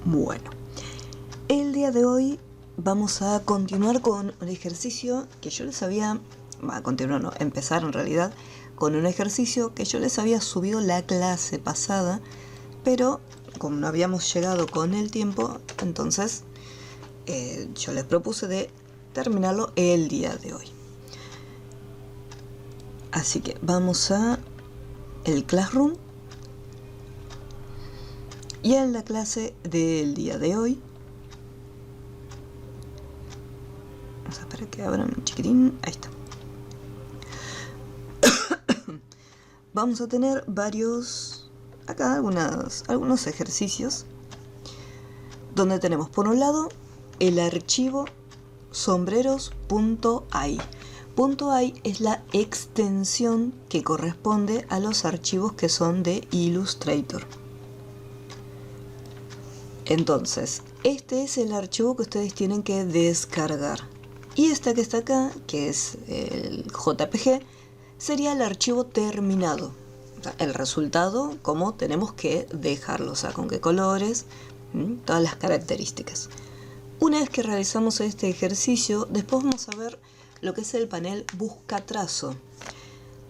Bueno, el día de hoy vamos a continuar con un ejercicio que yo les había... empezar en realidad con un ejercicio que yo les había subido la clase pasada, pero como no habíamos llegado con el tiempo, entonces yo les propuse de terminarlo el día de hoy. Así que vamos a el Classroom. Y en la clase del día de hoy, vamos a esperar que abra un chiquitín, ahí está. Vamos a tener acá algunos ejercicios, donde tenemos por un lado el archivo sombreros.ai. .ai es la extensión que corresponde a los archivos que son de Illustrator. Entonces, este es el archivo que ustedes tienen que descargar. Y esta que está acá, que es el JPG, sería el archivo terminado. O sea, el resultado, cómo tenemos que dejarlo, o sea, con qué colores, todas las características. Una vez que realizamos este ejercicio, después vamos a ver lo que es el panel buscatrazo.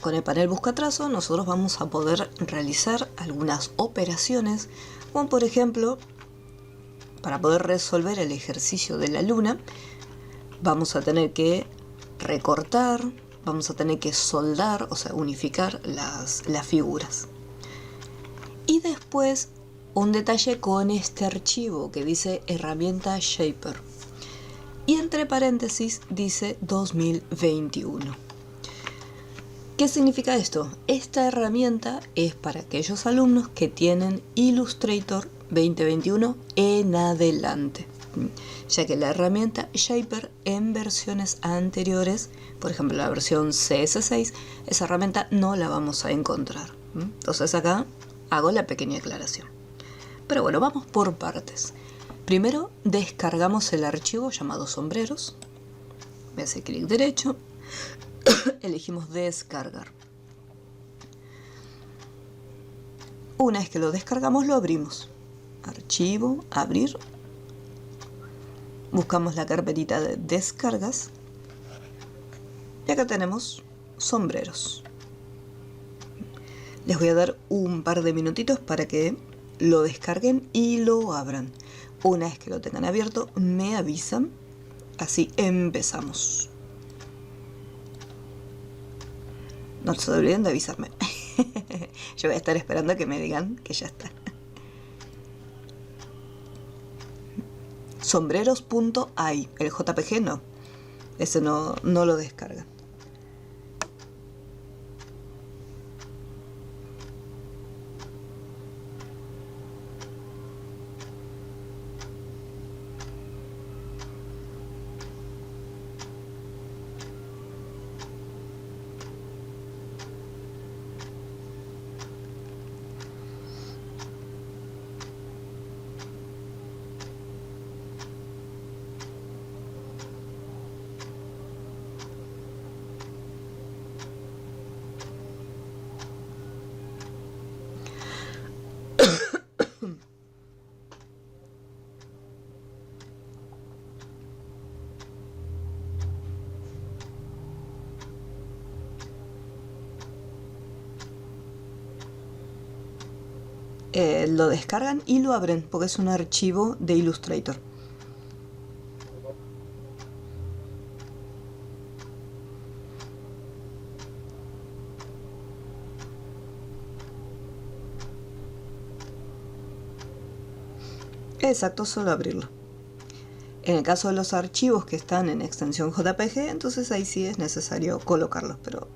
Con el panel buscatrazo nosotros vamos a poder realizar algunas operaciones, como por ejemplo, para poder resolver el ejercicio de la luna, vamos a tener que recortar, vamos a tener que soldar, o sea, unificar las figuras. Y después, un detalle con este archivo que dice herramienta Shaper. Y entre paréntesis dice 2021. ¿Qué significa esto? Esta herramienta es para aquellos alumnos que tienen Illustrator 2021 en adelante, ya que la herramienta Shaper en versiones anteriores, por ejemplo la versión CS6, esa herramienta no la vamos a encontrar. Entonces acá hago la pequeña aclaración. Pero bueno, vamos por partes. Primero descargamos el archivo llamado sombreros. Voy a hacer clic derecho. Elegimos descargar. Una vez que lo descargamos, lo abrimos. Archivo, abrir. Buscamos la carpetita de descargas. Y acá tenemos sombreros. Les voy a dar un par de minutitos para que lo descarguen y lo abran. Una vez que lo tengan abierto, me avisan. Así empezamos. No se olviden de avisarme. Yo voy a estar esperando a que me digan que ya está. Sombreros.ai. El JPG no. Ese no lo descargan. Lo descargan y lo abren porque es un archivo de Illustrator. Exacto, solo abrirlo. En el caso de los archivos que están en extensión JPG, entonces ahí sí es necesario colocarlos, pero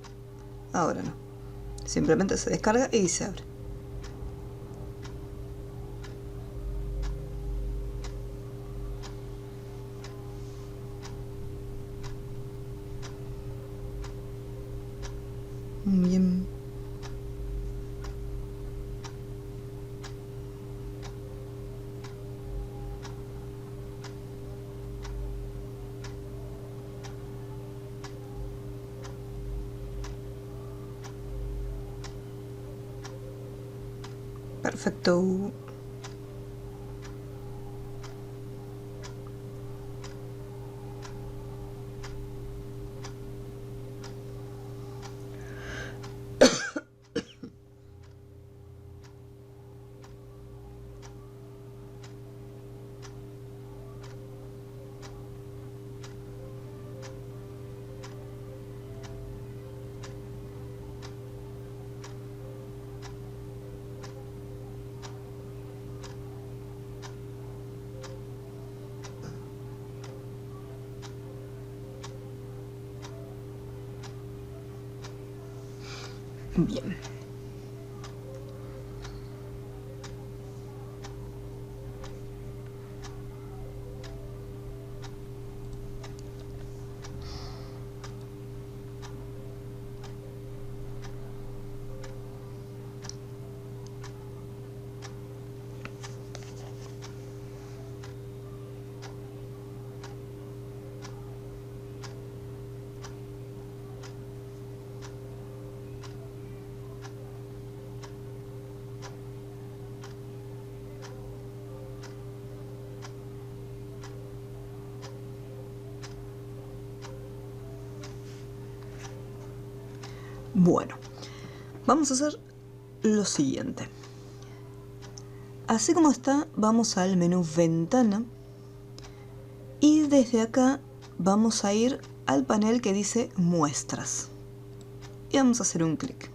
ahora no. Simplemente se descarga y se abre. Bien. Perfecto. Bien. Bueno, vamos a hacer lo siguiente. Así como está, vamos al menú Ventana y desde acá vamos a ir al panel que dice Muestras y vamos a hacer un clic.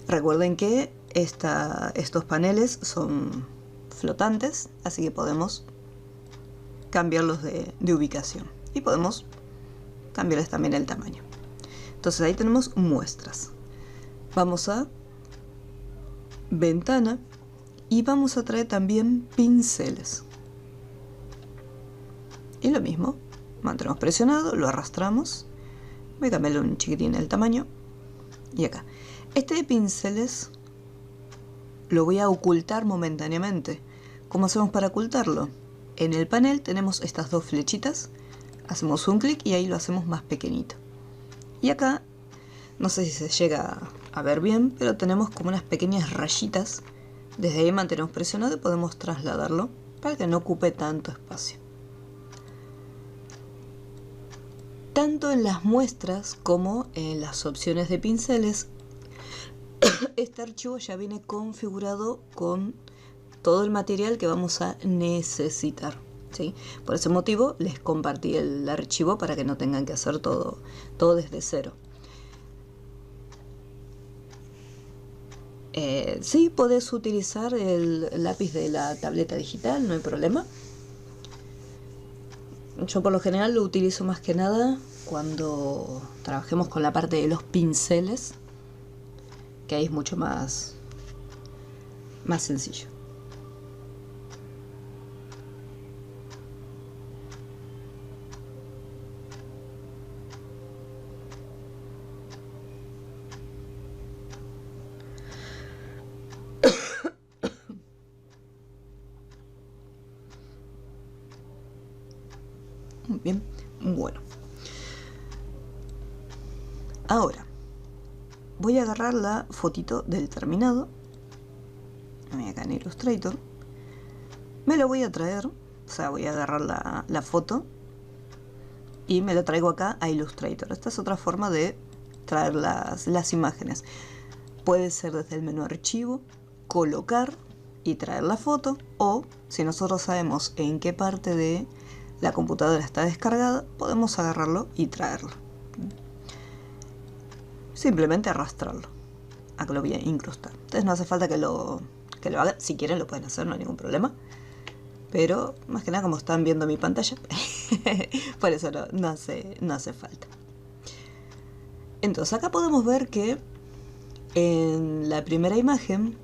Recuerden que estos paneles son flotantes, así que podemos cambiarlos de ubicación y podemos cambiarles también el tamaño. Entonces ahí tenemos Muestras. Vamos a Ventana y vamos a traer también Pinceles. Y lo mismo, mantenemos presionado, lo arrastramos. Voy a cambiarle un chiquitín el tamaño. Y acá. Este de Pinceles lo voy a ocultar momentáneamente. ¿Cómo hacemos para ocultarlo? En el panel tenemos estas dos flechitas. Hacemos un clic y ahí lo hacemos más pequeñito. Y acá, no sé si se llega a ver bien, pero tenemos como unas pequeñas rayitas. Desde ahí mantenemos presionado y podemos trasladarlo para que no ocupe tanto espacio. Tanto en las muestras como en las opciones de pinceles, este archivo ya viene configurado con todo el material que vamos a necesitar. ¿Sí? Por ese motivo les compartí el archivo para que no tengan que hacer todo desde cero. Sí, podés utilizar el lápiz de la tableta digital, no hay problema. Yo por lo general lo utilizo más que nada cuando trabajemos con la parte de los pinceles, que ahí es mucho más sencillo. Bien, bueno. Ahora, voy a agarrar la fotito del terminado. Voy acá en Illustrator. Me lo voy a traer, o sea, voy a agarrar la foto y me la traigo acá a Illustrator. Esta es otra forma de traer las imágenes. Puede ser desde el menú Archivo, colocar y traer la foto, o si nosotros sabemos en qué parte de la computadora está descargada, podemos agarrarlo y traerlo. Simplemente arrastrarlo. Acá lo voy a incrustar. Entonces no hace falta que lo hagan. Si quieren lo pueden hacer, no hay ningún problema. Pero más que nada como están viendo mi pantalla, por eso no hace falta. Entonces acá podemos ver que en la primera imagen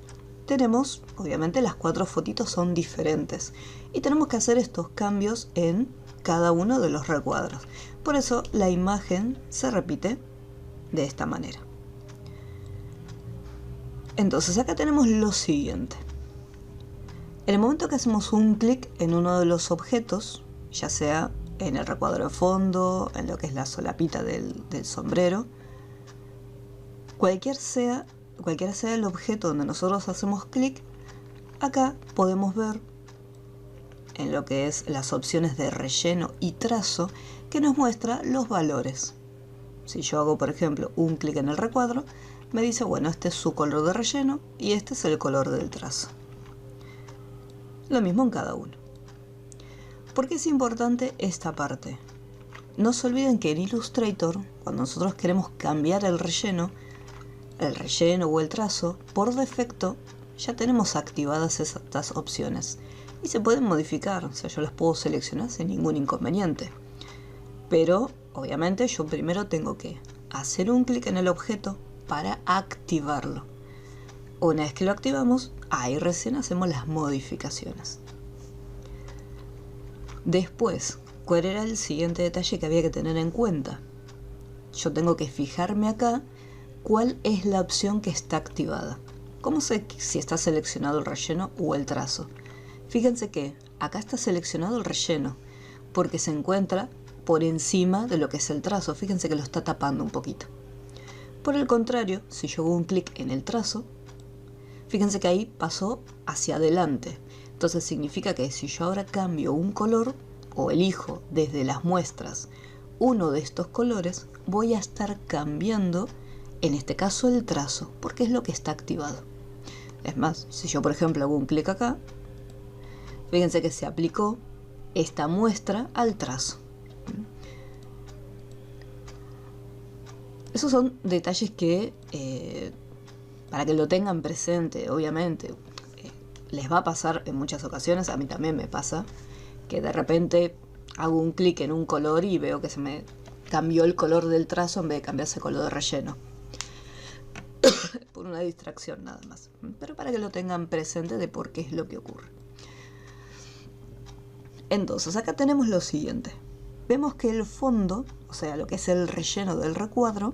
tenemos, obviamente las 4 fotitos son diferentes. Y tenemos que hacer estos cambios en cada uno de los recuadros. Por eso la imagen se repite de esta manera. Entonces acá tenemos lo siguiente. En el momento que hacemos un clic en uno de los objetos, ya sea en el recuadro de fondo, en lo que es la solapita del sombrero, cualquiera sea el objeto donde nosotros hacemos clic, acá podemos ver en lo que es las opciones de relleno y trazo que nos muestra los valores. Si yo hago, por ejemplo, un clic en el recuadro, me dice, bueno, este es su color de relleno y este es el color del trazo. Lo mismo en cada uno. ¿Por qué es importante esta parte? No se olviden que en Illustrator, cuando nosotros queremos cambiar el relleno o el trazo, por defecto ya tenemos activadas estas opciones y se pueden modificar, o sea, yo las puedo seleccionar sin ningún inconveniente. Pero obviamente yo primero tengo que hacer un clic en el objeto para activarlo. Una vez que lo activamos, ahí recién hacemos las modificaciones. Después, ¿cuál era el siguiente detalle que había que tener en cuenta? Yo tengo que fijarme acá cuál es la opción que está activada. ¿Cómo sé si está seleccionado el relleno o el trazo? Fíjense que acá está seleccionado el relleno porque se encuentra por encima de lo que es el trazo. Fíjense que lo está tapando un poquito. Por el contrario, si yo hago un clic en el trazo, fíjense que ahí pasó hacia adelante. Entonces significa que si yo ahora cambio un color o elijo desde las muestras uno de estos colores, voy a estar cambiando, en este caso, el trazo, porque es lo que está activado. Es más, si yo por ejemplo hago un clic acá, fíjense que se aplicó esta muestra al trazo. Esos son detalles que, para que lo tengan presente, obviamente, les va a pasar en muchas ocasiones, a mí también me pasa, que de repente hago un clic en un color y veo que se me cambió el color del trazo en vez de cambiarse el color de relleno. Por una distracción nada más. Pero para que lo tengan presente de por qué es lo que ocurre. Entonces, acá tenemos lo siguiente. Vemos que el fondo, o sea, lo que es el relleno del recuadro,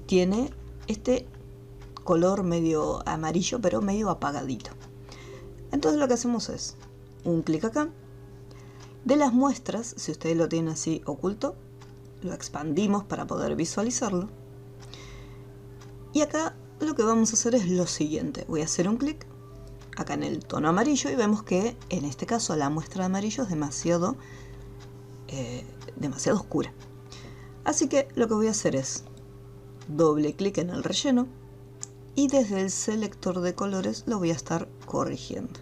tiene este color medio amarillo, pero medio apagadito. Entonces lo que hacemos es un clic acá. De las muestras, si ustedes lo tienen así oculto, lo expandimos para poder visualizarlo. Y acá lo que vamos a hacer es lo siguiente. Voy a hacer un clic acá en el tono amarillo y vemos que en este caso la muestra de amarillo es demasiado oscura. Así que lo que voy a hacer es doble clic en el relleno y desde el selector de colores lo voy a estar corrigiendo.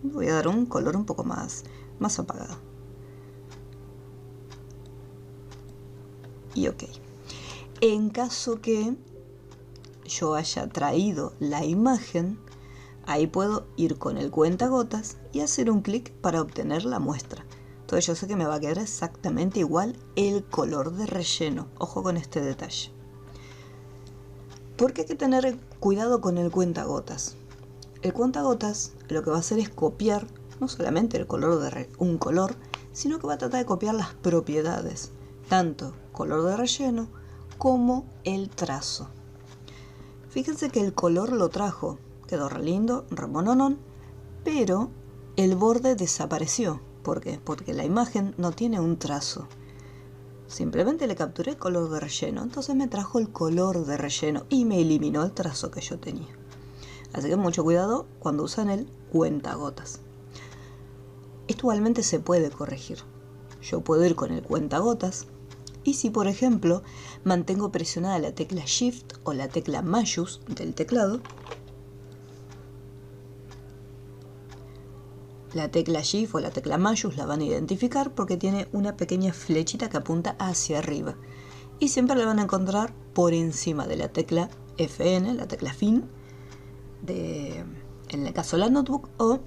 Voy a dar un color un poco más apagado. Y ok. En caso que yo haya traído la imagen, ahí puedo ir con el cuentagotas y hacer un clic para obtener la muestra. Entonces yo sé que me va a quedar exactamente igual el color de relleno. Ojo con este detalle. Porque hay que tener cuidado con el cuentagotas. El cuentagotas lo que va a hacer es copiar no solamente el color de un color, sino que va a tratar de copiar las propiedades, tanto color de relleno como el trazo. Fíjense que el color lo trajo, quedó re lindo, re mononón, pero el borde desapareció. ¿Por qué? Porque la imagen no tiene un trazo. Simplemente le capturé el color de relleno, entonces me trajo el color de relleno y me eliminó el trazo que yo tenía. Así que mucho cuidado cuando usan el cuentagotas. Esto igualmente se puede corregir. Yo puedo ir con el cuentagotas y si por ejemplo mantengo presionada la tecla Shift o la tecla Mayús del teclado, la tecla Shift o la tecla Mayús la van a identificar porque tiene una pequeña flechita que apunta hacia arriba y siempre la van a encontrar por encima de la tecla FN, la tecla Fin, en el caso de la notebook, o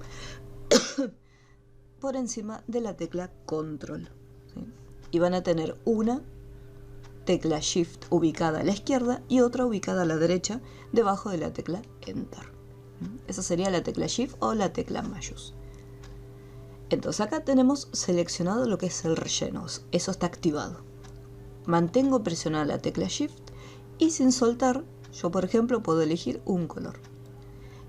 por encima de la tecla Control, ¿sí? Y van a tener una tecla Shift ubicada a la izquierda y otra ubicada a la derecha debajo de la tecla Enter. Esa sería la tecla Shift o la tecla Mayús. Entonces acá tenemos seleccionado lo que es el relleno, eso está activado. Mantengo presionada la tecla Shift y sin soltar, yo por ejemplo puedo elegir un color.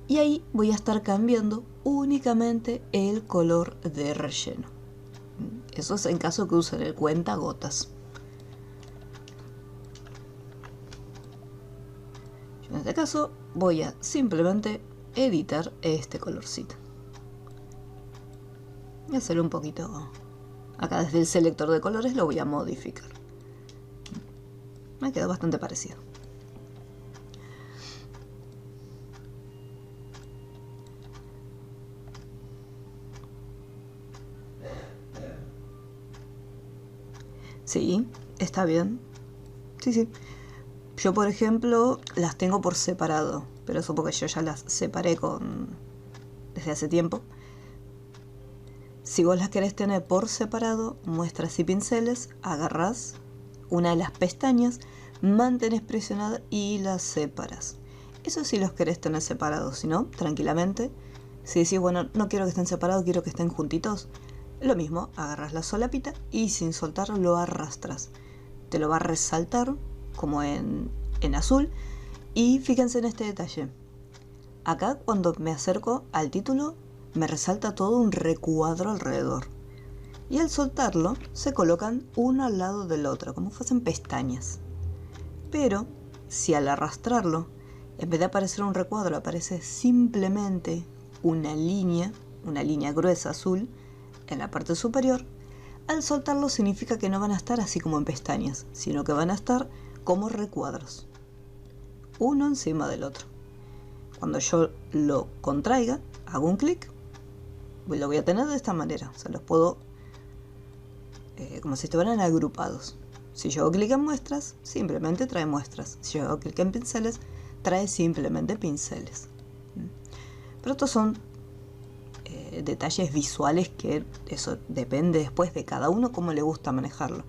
Y ahí voy a estar cambiando únicamente el color de relleno. Eso es en caso que usen el cuentagotas. Yo en este caso voy a simplemente editar este colorcito. Voy a hacerlo un poquito. Acá desde el selector de colores lo voy a modificar. Me quedó bastante parecido. Sí, está bien. Sí. Yo, por ejemplo, las tengo por separado, pero eso porque yo ya las separé desde hace tiempo. Si vos las querés tener por separado, muestras y pinceles, agarrás una de las pestañas, mantenés presionada y las separas. Eso si los querés tener separados, si no, tranquilamente. Si decís, bueno, no quiero que estén separados, quiero que estén juntitos, lo mismo, agarras la solapita y sin soltarlo lo arrastras. Te lo va a resaltar como en azul. Y fíjense en este detalle. Acá cuando me acerco al título me resalta todo un recuadro alrededor. Y al soltarlo se colocan uno al lado del otro, como fuesen pestañas. Pero si al arrastrarlo, en vez de aparecer un recuadro, aparece simplemente una línea gruesa azul en la parte superior, al soltarlo significa que no van a estar así como en pestañas, sino que van a estar como recuadros, uno encima del otro. Cuando yo lo contraiga, hago un clic, lo voy a tener de esta manera, o sea, los puedo como si estuvieran agrupados. Si yo hago clic en muestras, simplemente trae muestras. Si yo hago clic en pinceles, trae simplemente pinceles. Pero estos son detalles visuales que eso depende después de cada uno cómo le gusta manejarlo.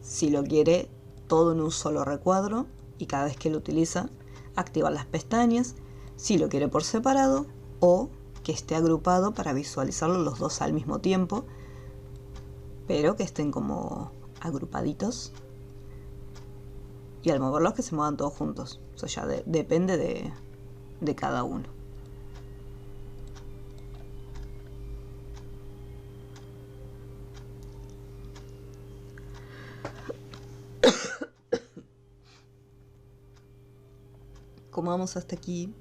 Si lo quiere todo en un solo recuadro y cada vez que lo utiliza activar las pestañas, si lo quiere por separado o que esté agrupado para visualizarlo los dos al mismo tiempo, pero que estén como agrupaditos y al moverlos que se muevan todos juntos. Eso ya depende de cada uno. Como vamos hasta aquí,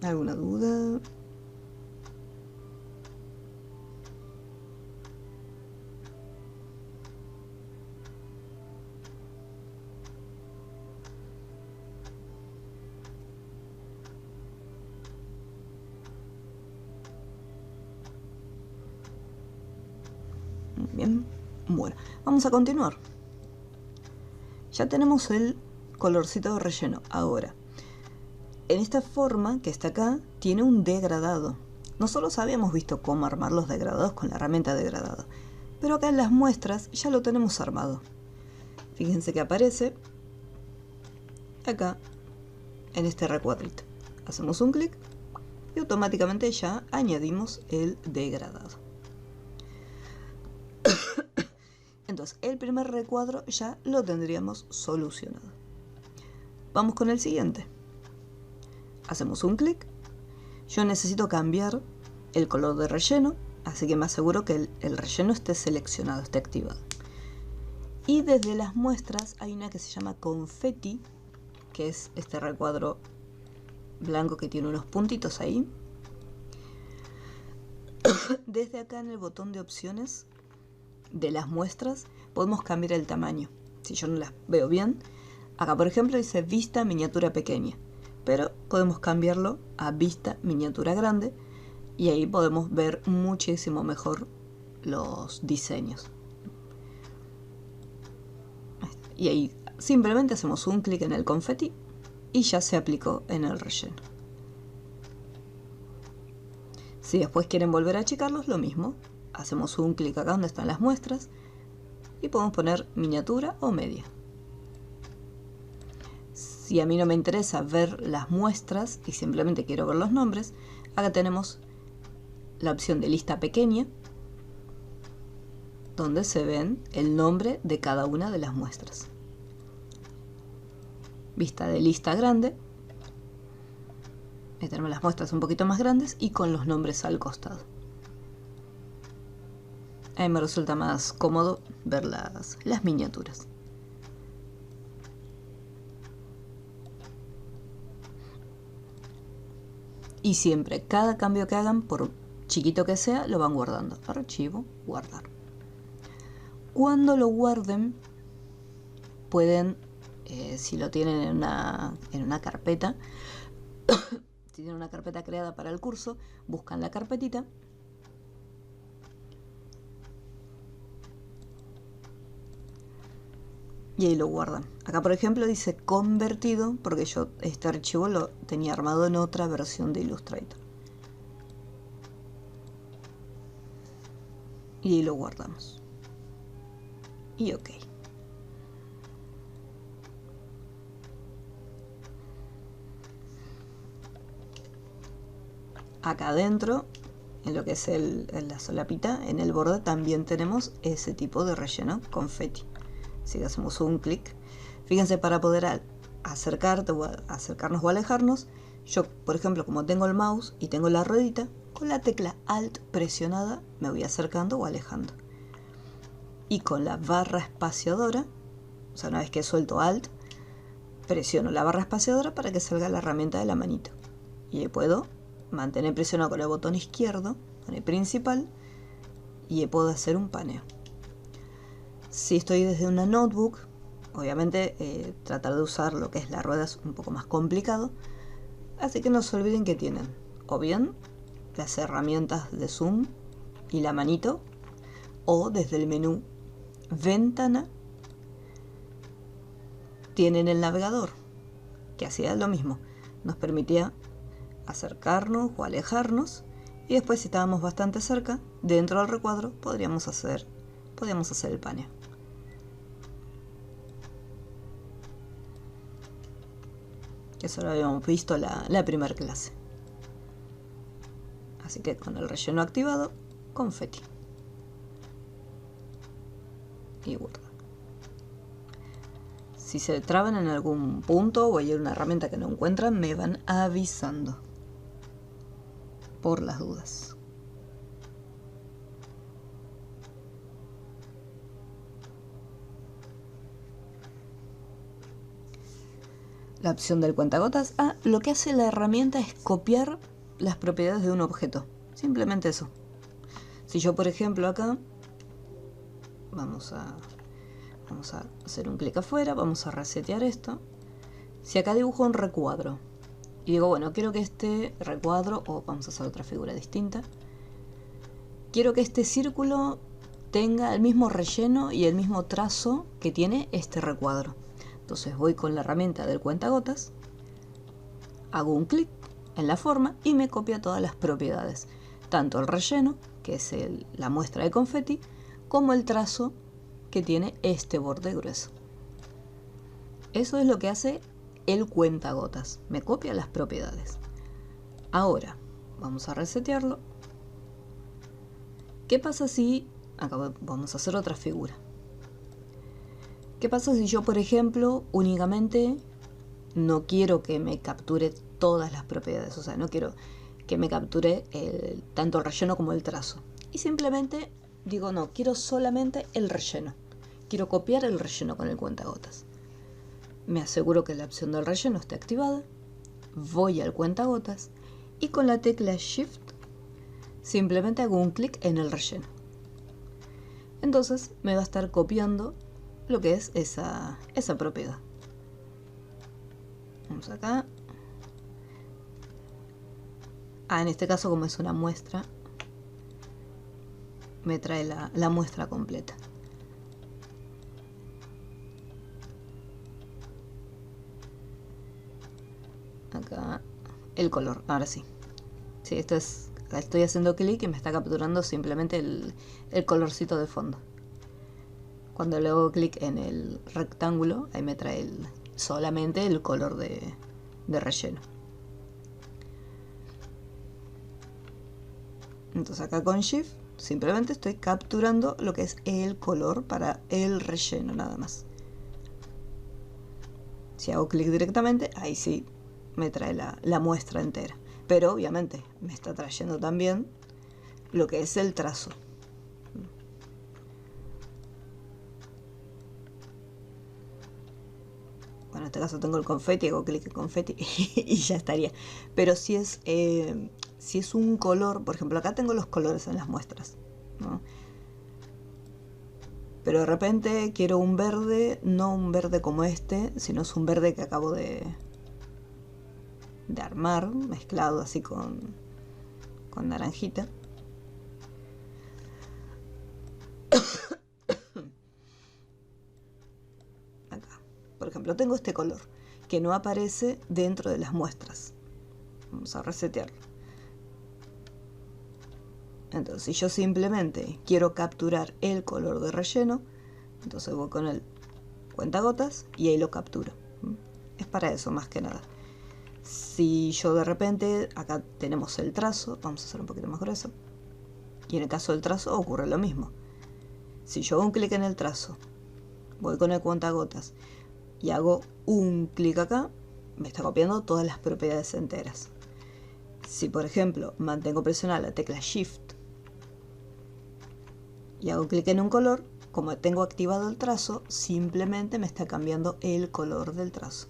¿alguna duda? Bien, bueno, vamos a continuar. Ya tenemos el colorcito de relleno. Ahora, en esta forma que está acá, tiene un degradado. Nosotros habíamos visto cómo armar los degradados con la herramienta degradado, pero acá en las muestras ya lo tenemos armado. Fíjense que aparece acá en este recuadrito. Hacemos un clic y automáticamente ya añadimos el degradado. Entonces el primer recuadro ya lo tendríamos solucionado. Vamos con el siguiente. Hacemos un clic. Yo necesito cambiar el color de relleno, así que me aseguro que el relleno esté seleccionado, esté activado. Y desde las muestras hay una que se llama confetti, que es este recuadro blanco que tiene unos puntitos ahí. Desde acá en el botón de opciones de las muestras podemos cambiar el tamaño. Si yo no las veo bien, acá por ejemplo dice vista miniatura pequeña, pero podemos cambiarlo a vista miniatura grande y ahí podemos ver muchísimo mejor los diseños. Y ahí simplemente hacemos un clic en el confeti y ya se aplicó en el relleno. Si después quieren volver a achicarlos, lo mismo. Hacemos un clic acá donde están las muestras y podemos poner miniatura o media. Si a mí no me interesa ver las muestras y simplemente quiero ver los nombres, acá tenemos la opción de lista pequeña, donde se ven el nombre de cada una de las muestras. Vista de lista grande, ahí tenemos las muestras un poquito más grandes y con los nombres al costado. A mí me resulta más cómodo ver las miniaturas. Y siempre, cada cambio que hagan, por chiquito que sea, lo van guardando. Archivo, guardar. Cuando lo guarden, pueden, si lo tienen en una carpeta, si tienen una carpeta creada para el curso, buscan la carpetita y ahí lo guardan. Acá por ejemplo dice convertido porque yo este archivo lo tenía armado en otra versión de Illustrator. y lo guardamos. Y ok. Acá adentro, en lo que es la solapita, en el borde también tenemos ese tipo de relleno confeti. Si hacemos un clic, fíjense, para poder acercarnos o alejarnos, yo por ejemplo, como tengo el mouse y tengo la ruedita, con la tecla Alt presionada me voy acercando o alejando. Y con la barra espaciadora, o sea, una vez que suelto Alt, presiono la barra espaciadora para que salga la herramienta de la manito. Y ahí puedo mantener presionado con el botón izquierdo, con el principal, y puedo hacer un paneo. Si estoy desde una notebook, obviamente tratar de usar lo que es la rueda es un poco más complicado, así que no se olviden que tienen o bien las herramientas de zoom y la manito, o desde el menú ventana tienen el navegador, que hacía lo mismo, nos permitía acercarnos o alejarnos, y después, si estábamos bastante cerca, dentro del recuadro podríamos hacer el paneo. Eso lo habíamos visto la primera clase. Así que con el relleno activado, confeti. Y guarda. Si se traban en algún punto o hay una herramienta que no encuentran, me van avisando. Por las dudas. La opción del cuentagotas. Lo que hace la herramienta es copiar las propiedades de un objeto. Simplemente eso. Si yo, por ejemplo, acá vamos a hacer un clic afuera, vamos a resetear esto. Si acá dibujo un recuadro y digo, bueno, quiero que este recuadro, o vamos a hacer otra figura distinta, quiero que este círculo tenga el mismo relleno y el mismo trazo que tiene este recuadro. Entonces voy con la herramienta del cuentagotas, hago un clic en la forma y me copia todas las propiedades, tanto el relleno, que es la muestra de confeti, como el trazo que tiene este borde grueso. Eso es lo que hace el cuentagotas, me copia las propiedades. Ahora vamos a resetearlo. ¿Qué pasa si acá vamos a hacer otra figura? ¿Qué pasa si yo, por ejemplo, únicamente no quiero que me capture todas las propiedades? O sea, no quiero que me capture tanto el relleno como el trazo. Y simplemente digo, no, quiero solamente el relleno. Quiero copiar el relleno con el cuentagotas. Me aseguro que la opción del relleno esté activada. Voy al cuentagotas y con la tecla Shift simplemente hago un clic en el relleno. Entonces me va a estar copiando lo que es esa propiedad. Vamos acá. En este caso, como es una muestra, me trae la muestra completa. Acá el color, ahora sí. Sí, estoy haciendo clic y me está capturando simplemente el colorcito de fondo. Cuando le hago clic en el rectángulo, ahí me trae solamente el color de relleno. Entonces acá con Shift simplemente estoy capturando lo que es el color para el relleno nada más. Si hago clic directamente, ahí sí me trae la muestra entera. Pero obviamente me está trayendo también lo que es el trazo. Bueno, en este caso tengo el confeti, hago clic en confeti y ya estaría. Pero si es un color, por ejemplo, acá tengo los colores en las muestras, ¿no? Pero de repente quiero un verde, no un verde como este, sino es un verde que acabo de armar, mezclado así con naranjita. Acá, por ejemplo, tengo este color que no aparece dentro de las muestras. Vamos a resetearlo. Entonces, si yo simplemente quiero capturar el color de relleno, entonces voy con el cuentagotas y ahí lo capturo. Es para eso más que nada. Si yo de repente, acá tenemos el trazo, vamos a hacer un poquito más grueso, y en el caso del trazo ocurre lo mismo. Si yo hago un clic en el trazo, voy con el cuentagotas y hago un clic acá, me está copiando todas las propiedades enteras. Si por ejemplo mantengo presionada la tecla Shift y hago clic en un color, como tengo activado el trazo, simplemente me está cambiando el color del trazo.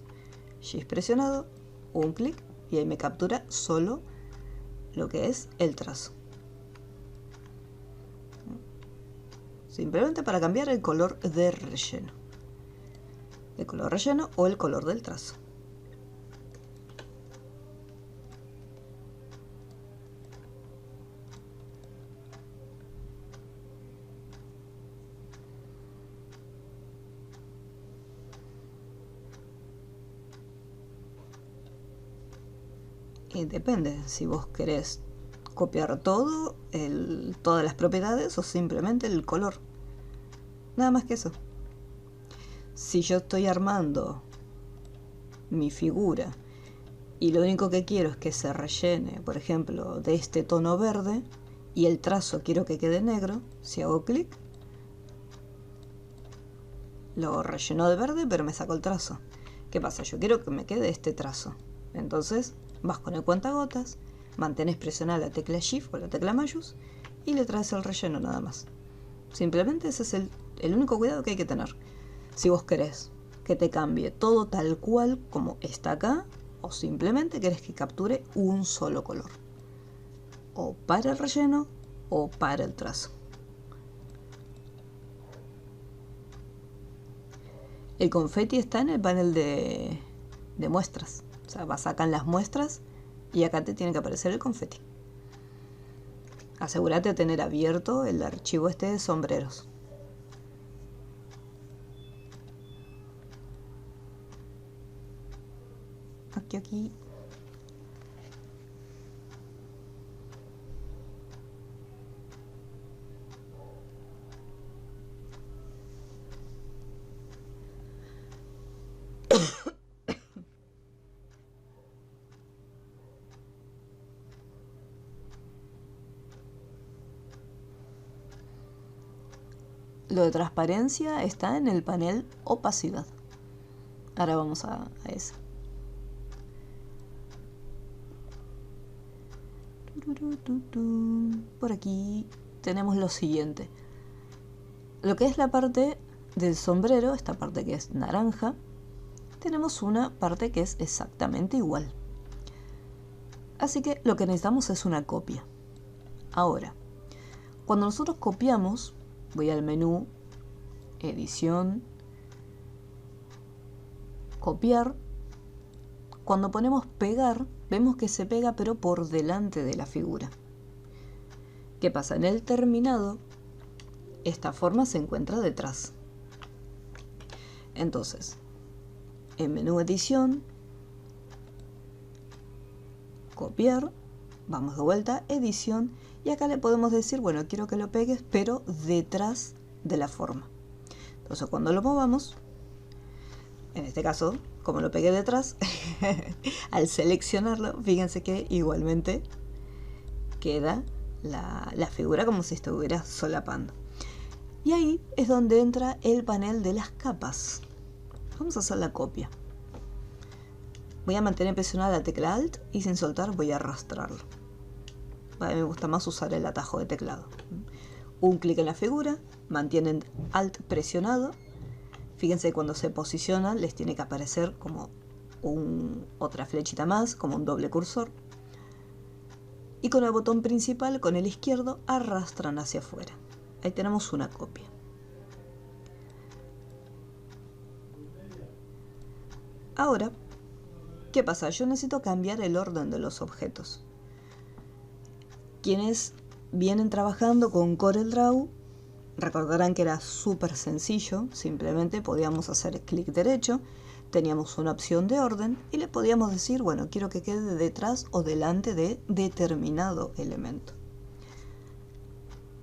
Shift presionado, un clic y ahí me captura solo lo que es el trazo. Simplemente para cambiar el color de relleno. El color relleno o el color del trazo. Y depende si vos querés copiar todo, todas las propiedades o simplemente el color. Nada más que eso. Si yo estoy armando mi figura y lo único que quiero es que se rellene, por ejemplo, de este tono verde y el trazo quiero que quede negro, si hago clic, lo relleno de verde pero me saco el trazo. ¿Qué pasa? Yo quiero que me quede este trazo. Entonces vas con el cuentagotas, mantienes presionada la tecla Shift o la tecla Mayús y le traes el relleno nada más. Simplemente ese es el único cuidado que hay que tener. Si vos querés que te cambie todo tal cual como está acá, o simplemente querés que capture un solo color, o para el relleno o para el trazo. El confeti está en el panel de muestras. O sea, vas acá en las muestras y acá te tiene que aparecer el confeti. Asegúrate de tener abierto el archivo este de sombreros. Aquí. Lo de transparencia está en el panel opacidad. Ahora vamos a eso. Por aquí tenemos lo siguiente. Lo que es la parte del sombrero, esta parte que es naranja, tenemos una parte que es exactamente igual. Así que lo que necesitamos es una copia. Ahora, cuando nosotros copiamos, voy al menú, edición, copiar. Cuando ponemos pegar, vemos que se pega pero por delante de la figura. ¿Qué pasa? En el terminado, esta forma se encuentra detrás. Entonces, en menú edición, copiar, vamos de vuelta, edición, y acá le podemos decir, bueno, quiero que lo pegues, pero detrás de la forma. Entonces, cuando lo movamos, en este caso, como lo pegué detrás, al seleccionarlo, fíjense que igualmente queda la figura como si estuviera solapando. Y ahí es donde entra el panel de las capas. Vamos a hacer la copia. Voy a mantener presionada la tecla Alt y sin soltar voy a arrastrarlo. A mí me gusta más usar el atajo de teclado. Un clic en la figura, mantienen Alt presionado. Fíjense que cuando se posicionan les tiene que aparecer como otra flechita más, como un doble cursor. Y con el botón principal, con el izquierdo, arrastran hacia afuera. Ahí tenemos una copia. Ahora, ¿qué pasa? Yo necesito cambiar el orden de los objetos. Quienes vienen trabajando con CorelDRAW recordarán que era súper sencillo. Simplemente podíamos hacer clic derecho, teníamos una opción de orden y le podíamos decir, bueno, quiero que quede detrás o delante de determinado elemento.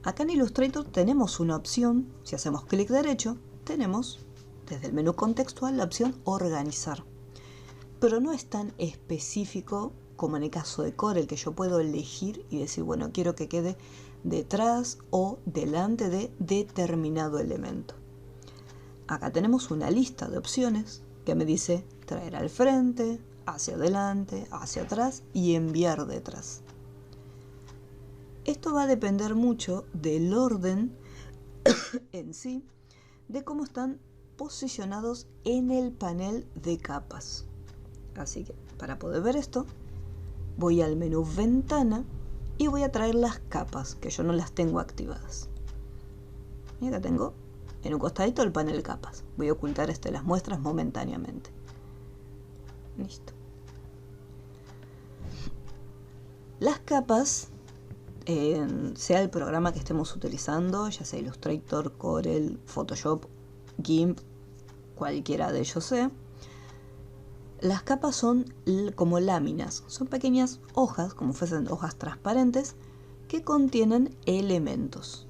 Acá en Illustrator tenemos una opción, si hacemos clic derecho, tenemos desde el menú contextual la opción organizar. Pero no es tan específico como en el caso de Corel, que yo puedo elegir y decir, bueno, quiero que quede detrás o delante de determinado elemento. Acá tenemos una lista de opciones que me dice traer al frente, hacia adelante, hacia atrás y enviar detrás. Esto va a depender mucho del orden en sí, de cómo están posicionados en el panel de capas. Así que para poder ver esto, voy al menú Ventana y voy a traer las capas, que yo no las tengo activadas. Y acá tengo en un costadito el panel capas. Voy a ocultar las muestras momentáneamente. Listo. Las capas, sea el programa que estemos utilizando, ya sea Illustrator, Corel, Photoshop, GIMP, cualquiera de ellos sea, las capas son como láminas, son pequeñas hojas, como fuesen hojas transparentes, que contienen elementos.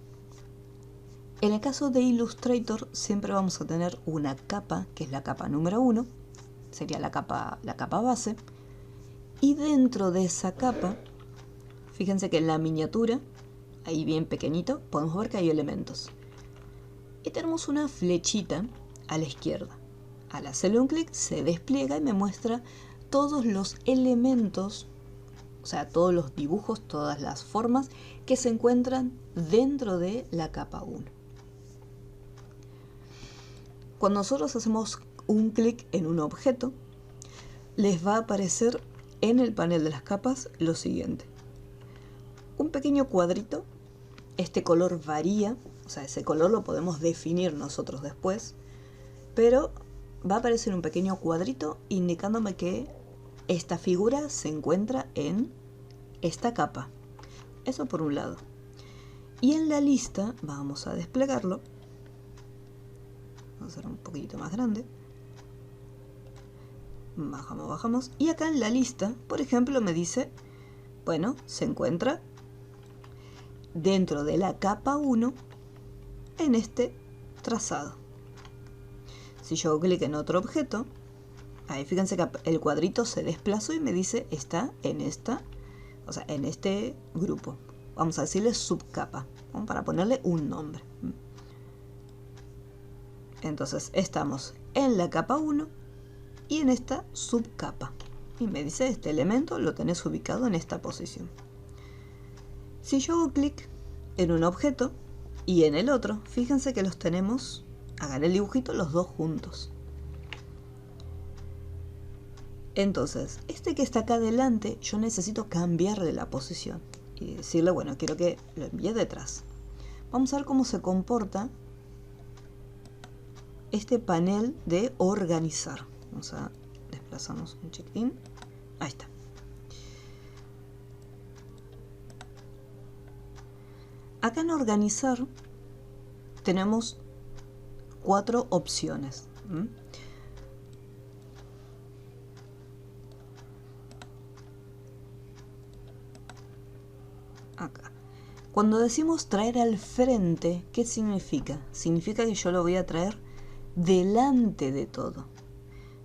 En el caso de Illustrator siempre vamos a tener una capa, que es la capa número 1, sería la capa base, y dentro de esa capa, fíjense que en la miniatura, ahí bien pequeñito, podemos ver que hay elementos. Y tenemos una flechita a la izquierda. Al hacerle un clic se despliega y me muestra todos los elementos, o sea, todos los dibujos, todas las formas que se encuentran dentro de la capa 1. Cuando nosotros hacemos un clic en un objeto, les va a aparecer en el panel de las capas lo siguiente. Un pequeño cuadrito, este color varía, o sea, ese color lo podemos definir nosotros después, pero va a aparecer un pequeño cuadrito indicándome que esta figura se encuentra en esta capa. Eso por un lado. Y en la lista, vamos a desplegarlo. Vamos a hacer un poquito más grande. Bajamos. Y acá en la lista, por ejemplo, me dice, bueno, se encuentra dentro de la capa 1 en este trazado. Si yo hago clic en otro objeto, ahí fíjense que el cuadrito se desplazó y me dice está en esta, o sea, en este grupo. Vamos a decirle subcapa, ¿no? Para ponerle un nombre. Entonces estamos en la capa 1 y en esta subcapa. Y me dice este elemento lo tenés ubicado en esta posición. Si yo hago clic en un objeto y en el otro, fíjense que los tenemos, hagan el dibujito los dos juntos. Entonces, este que está acá adelante, yo necesito cambiarle la posición y decirle, bueno, quiero que lo envíe detrás. Vamos a ver cómo se comporta este panel de organizar. Vamos a desplazarnos un check-in. Ahí está. Acá en organizar tenemos 4 opciones. Acá. Cuando decimos traer al frente, ¿qué significa? Significa que yo lo voy a traer delante de todo.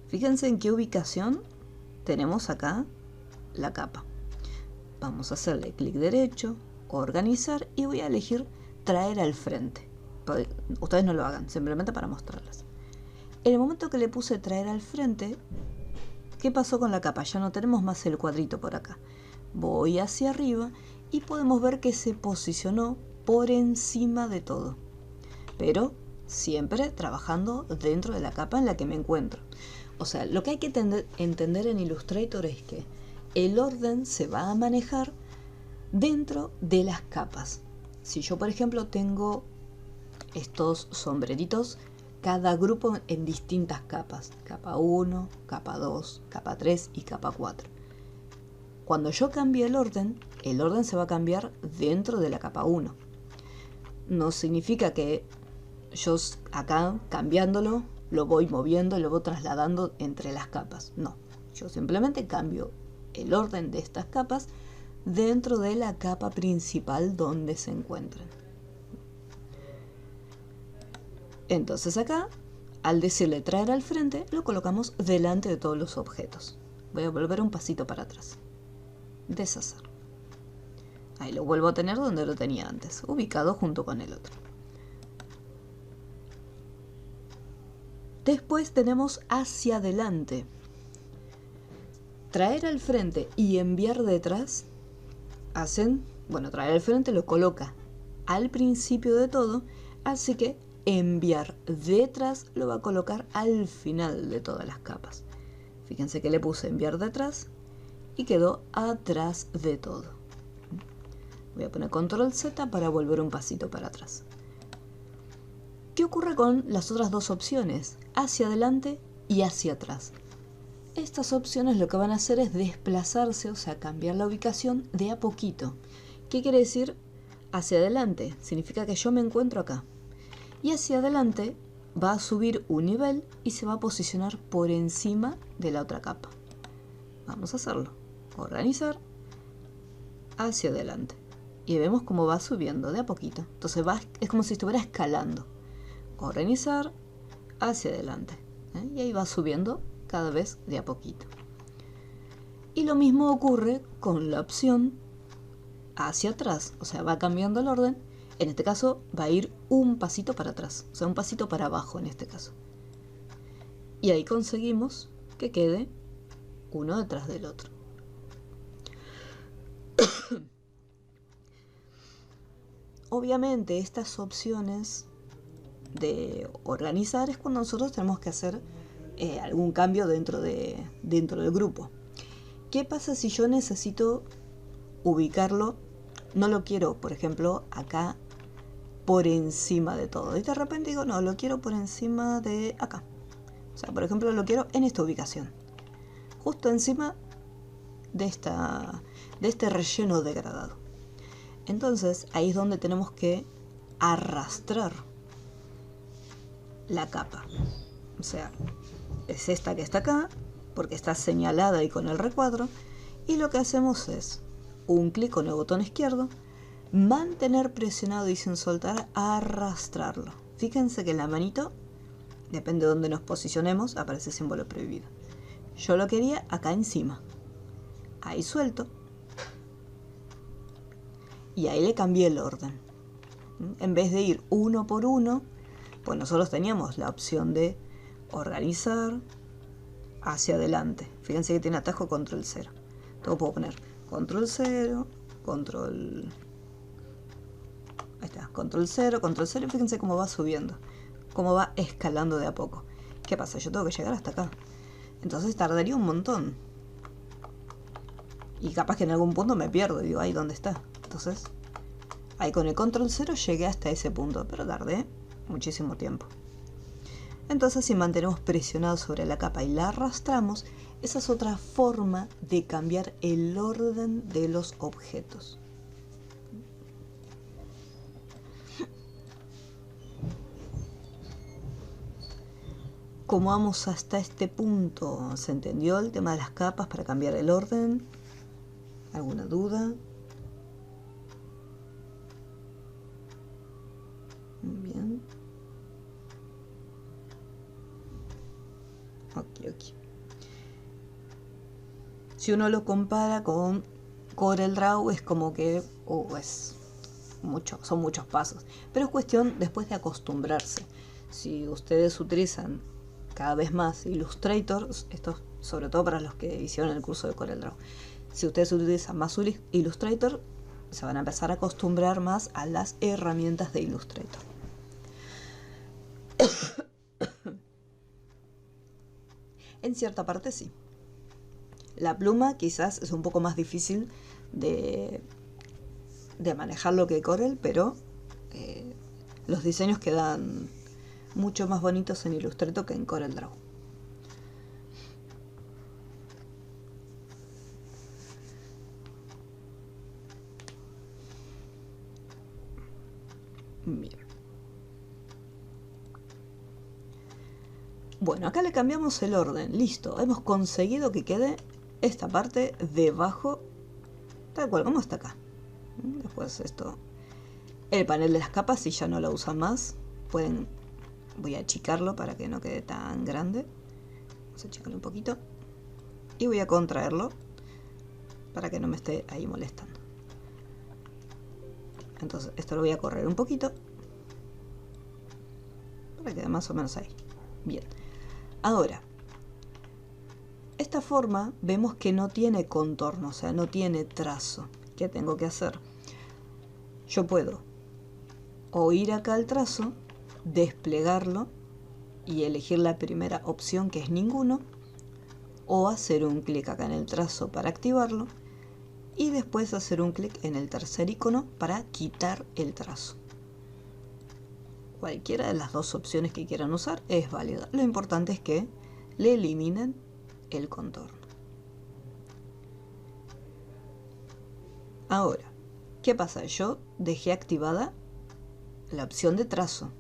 Fíjense en qué ubicación tenemos acá la capa. Vamos a hacerle clic derecho, organizar y voy a elegir traer al frente. Ustedes no lo hagan, simplemente para mostrarles. En el momento que le puse traer al frente, ¿qué pasó con la capa? Ya no tenemos más el cuadrito por acá. Voy hacia arriba y podemos ver que se posicionó por encima de todo, pero siempre trabajando dentro de la capa en la que me encuentro. O sea, lo que hay que entender en Illustrator es que el orden se va a manejar dentro de las capas. Si yo, por ejemplo, tengo estos sombreritos, cada grupo en distintas capas, capa 1, capa 2, capa 3 y capa 4. Cuando yo cambie el orden se va a cambiar dentro de la capa 1. No significa que yo acá cambiándolo lo voy moviendo, lo voy trasladando entre las capas. No, yo simplemente cambio el orden de estas capas dentro de la capa principal donde se encuentran. Entonces acá, al decirle traer al frente, lo colocamos delante de todos los objetos. Voy a volver un pasito para atrás. Deshacer. Ahí lo vuelvo a tener donde lo tenía antes, ubicado junto con el otro. Después tenemos hacia adelante. Traer al frente y enviar detrás hacen, bueno, traer al frente lo coloca al principio de todo, así que enviar detrás lo va a colocar al final de todas las capas. Fíjense que le puse enviar detrás y quedó atrás de todo. Voy a poner control Z para volver un pasito para atrás. ¿Qué ocurre con las otras dos opciones? Hacia adelante y hacia atrás. Estas opciones lo que van a hacer es desplazarse, o sea, cambiar la ubicación de a poquito. ¿Qué quiere decir hacia adelante? Significa que yo me encuentro acá. Y hacia adelante va a subir un nivel y se va a posicionar por encima de la otra capa. Vamos a hacerlo. Organizar. Hacia adelante. Y vemos cómo va subiendo de a poquito. Entonces es como si estuviera escalando. Organizar. Hacia adelante. Y ahí va subiendo cada vez de a poquito. Y lo mismo ocurre con la opción hacia atrás. O sea, va cambiando el orden. En este caso va a ir un pasito para atrás. O sea, un pasito para abajo en este caso. Y ahí conseguimos que quede uno detrás del otro. Obviamente estas opciones de organizar es cuando nosotros tenemos que hacer algún cambio dentro del grupo. ¿Qué pasa si yo necesito ubicarlo? No lo quiero, por ejemplo, acá por encima de todo. Y de repente digo, no, lo quiero por encima de acá. O sea, por ejemplo, lo quiero en esta ubicación. Justo encima de este relleno degradado. Entonces, ahí es donde tenemos que arrastrar la capa. O sea, es esta que está acá, porque está señalada ahí con el recuadro. Y lo que hacemos es un clic con el botón izquierdo, mantener presionado y sin soltar, arrastrarlo. Fíjense que en la manito, depende de dónde nos posicionemos, aparece el símbolo prohibido. Yo lo quería acá encima. Ahí suelto. Y ahí le cambié el orden. En vez de ir uno por uno, pues nosotros teníamos la opción de organizar hacia adelante. Fíjense que tiene atajo control 0. Todo puedo poner control 0, control... Ahí está, control 0, control 0. Y fíjense cómo va subiendo. Cómo va escalando de a poco. ¿Qué pasa? Yo tengo que llegar hasta acá. Entonces tardaría un montón. Y capaz que en algún punto me pierdo y digo, ahí, ¿dónde está? Entonces, ahí con el control 0 llegué hasta ese punto, pero tardé muchísimo tiempo. Entonces, si mantenemos presionado sobre la capa y la arrastramos, esa es otra forma de cambiar el orden de los objetos. ¿Cómo vamos hasta este punto? ¿Se entendió el tema de las capas para cambiar el orden? ¿Alguna duda? Bien. Ok. Si uno lo compara con CorelDRAW, es como que son muchos pasos. Pero es cuestión después de acostumbrarse. Si ustedes utilizan cada vez más Illustrator, esto sobre todo para los que hicieron el curso de CorelDRAW, si ustedes utilizan más Illustrator, se van a empezar a acostumbrar más a las herramientas de Illustrator. En cierta parte sí. La pluma quizás es un poco más difícil de manejarlo que Corel, pero los diseños quedan mucho más bonitos en Illustrator que en CorelDRAW. Bien. Bueno, acá le cambiamos el orden. Listo, hemos conseguido que quede esta parte debajo, tal cual como está acá. Después esto, el panel de las capas, si ya no lo usan más, pueden Voy a achicarlo para que no quede tan grande. Vamos a achicarlo un poquito. Y voy a contraerlo para que no me esté ahí molestando. Entonces esto lo voy a correr un poquito para que quede más o menos ahí. Bien. Ahora, esta forma vemos que no tiene contorno, o sea, no tiene trazo. ¿Qué tengo que hacer? Yo puedo o ir acá al trazo, desplegarlo y elegir la primera opción, que es ninguno, o hacer un clic acá en el trazo para activarlo y después hacer un clic en el tercer icono para quitar el trazo. Cualquiera de las dos opciones que quieran usar es válida. Lo importante es que le eliminen el contorno. Ahora, ¿qué pasa? Yo dejé activada la opción de trazo.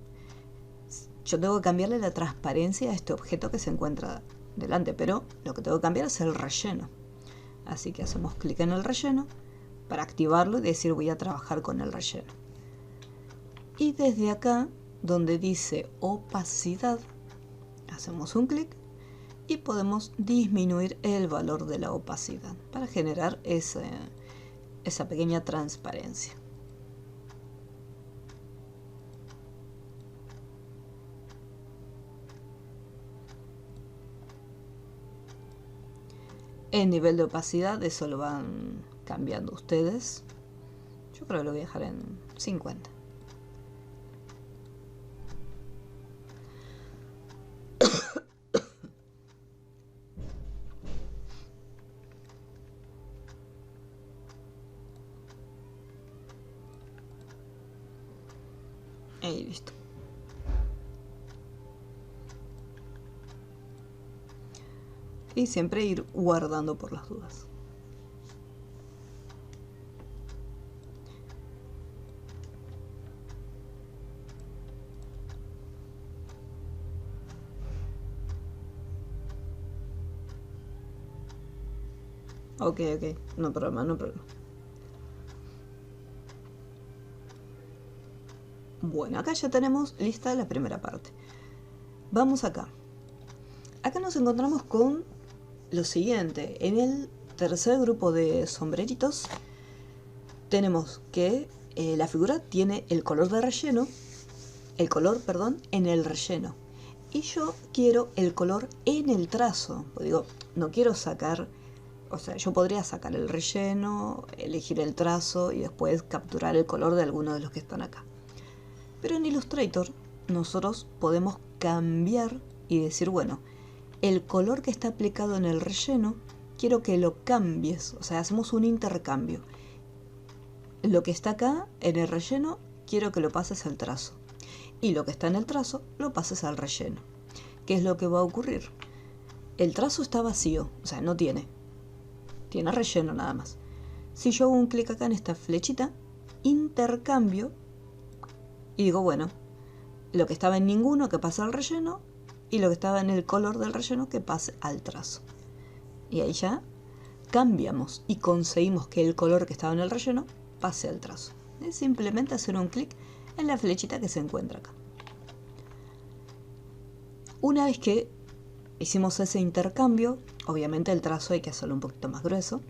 Yo tengo que cambiarle la transparencia a este objeto que se encuentra delante, pero lo que tengo que cambiar es el relleno. Así que hacemos clic en el relleno para activarlo y decir voy a trabajar con el relleno. Y desde acá, donde dice opacidad, hacemos un clic y podemos disminuir el valor de la opacidad para generar esa pequeña transparencia. El nivel de opacidad, eso lo van cambiando ustedes. Yo creo que lo voy a dejar en 50. Y listo. Y siempre ir guardando por las dudas. Ok, no problema, no problema. Bueno, acá ya tenemos lista la primera parte. Vamos acá. Acá nos encontramos con lo siguiente. En el tercer grupo de sombreritos tenemos que la figura tiene el color de relleno, en el relleno. Y yo quiero el color en el trazo. Pues digo, no quiero sacar, o sea, yo podría sacar el relleno, elegir el trazo y después capturar el color de alguno de los que están acá. Pero en Illustrator nosotros podemos cambiar y decir, bueno, el color que está aplicado en el relleno, quiero que lo cambies, o sea, hacemos un intercambio. Lo que está acá en el relleno, quiero que lo pases al trazo. Y lo que está en el trazo, lo pases al relleno. ¿Qué es lo que va a ocurrir? El trazo está vacío, o sea, no tiene relleno nada más. Si yo hago un clic acá en esta flechita, intercambio, y digo, bueno, lo que estaba en ninguno que pase al relleno, y lo que estaba en el color del relleno que pase al trazo. Y ahí ya cambiamos y conseguimos que el color que estaba en el relleno pase al trazo. Es simplemente hacer un clic en la flechita que se encuentra acá. Una vez que hicimos ese intercambio, obviamente el trazo hay que hacerlo un poquito más grueso.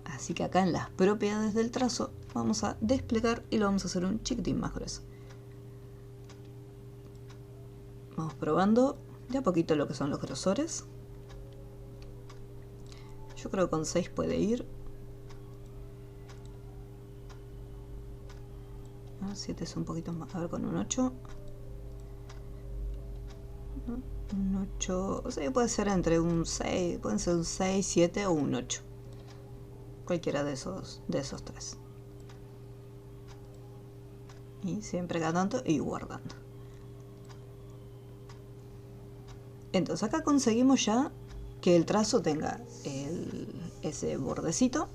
Así que acá en las propiedades del trazo vamos a desplegar y lo vamos a hacer un chiquitín más grueso. Vamos probando de a poquito lo que son los grosores. Yo creo que con 6 puede ir. 7 es un poquito más. A ver, con un 8. Un 8. O sea, puede ser entre un 6. Pueden ser un 6, 7 o un 8. Cualquiera de esos 3. Y siempre cada tanto y guardando. Entonces acá conseguimos ya que el trazo tenga ese bordecito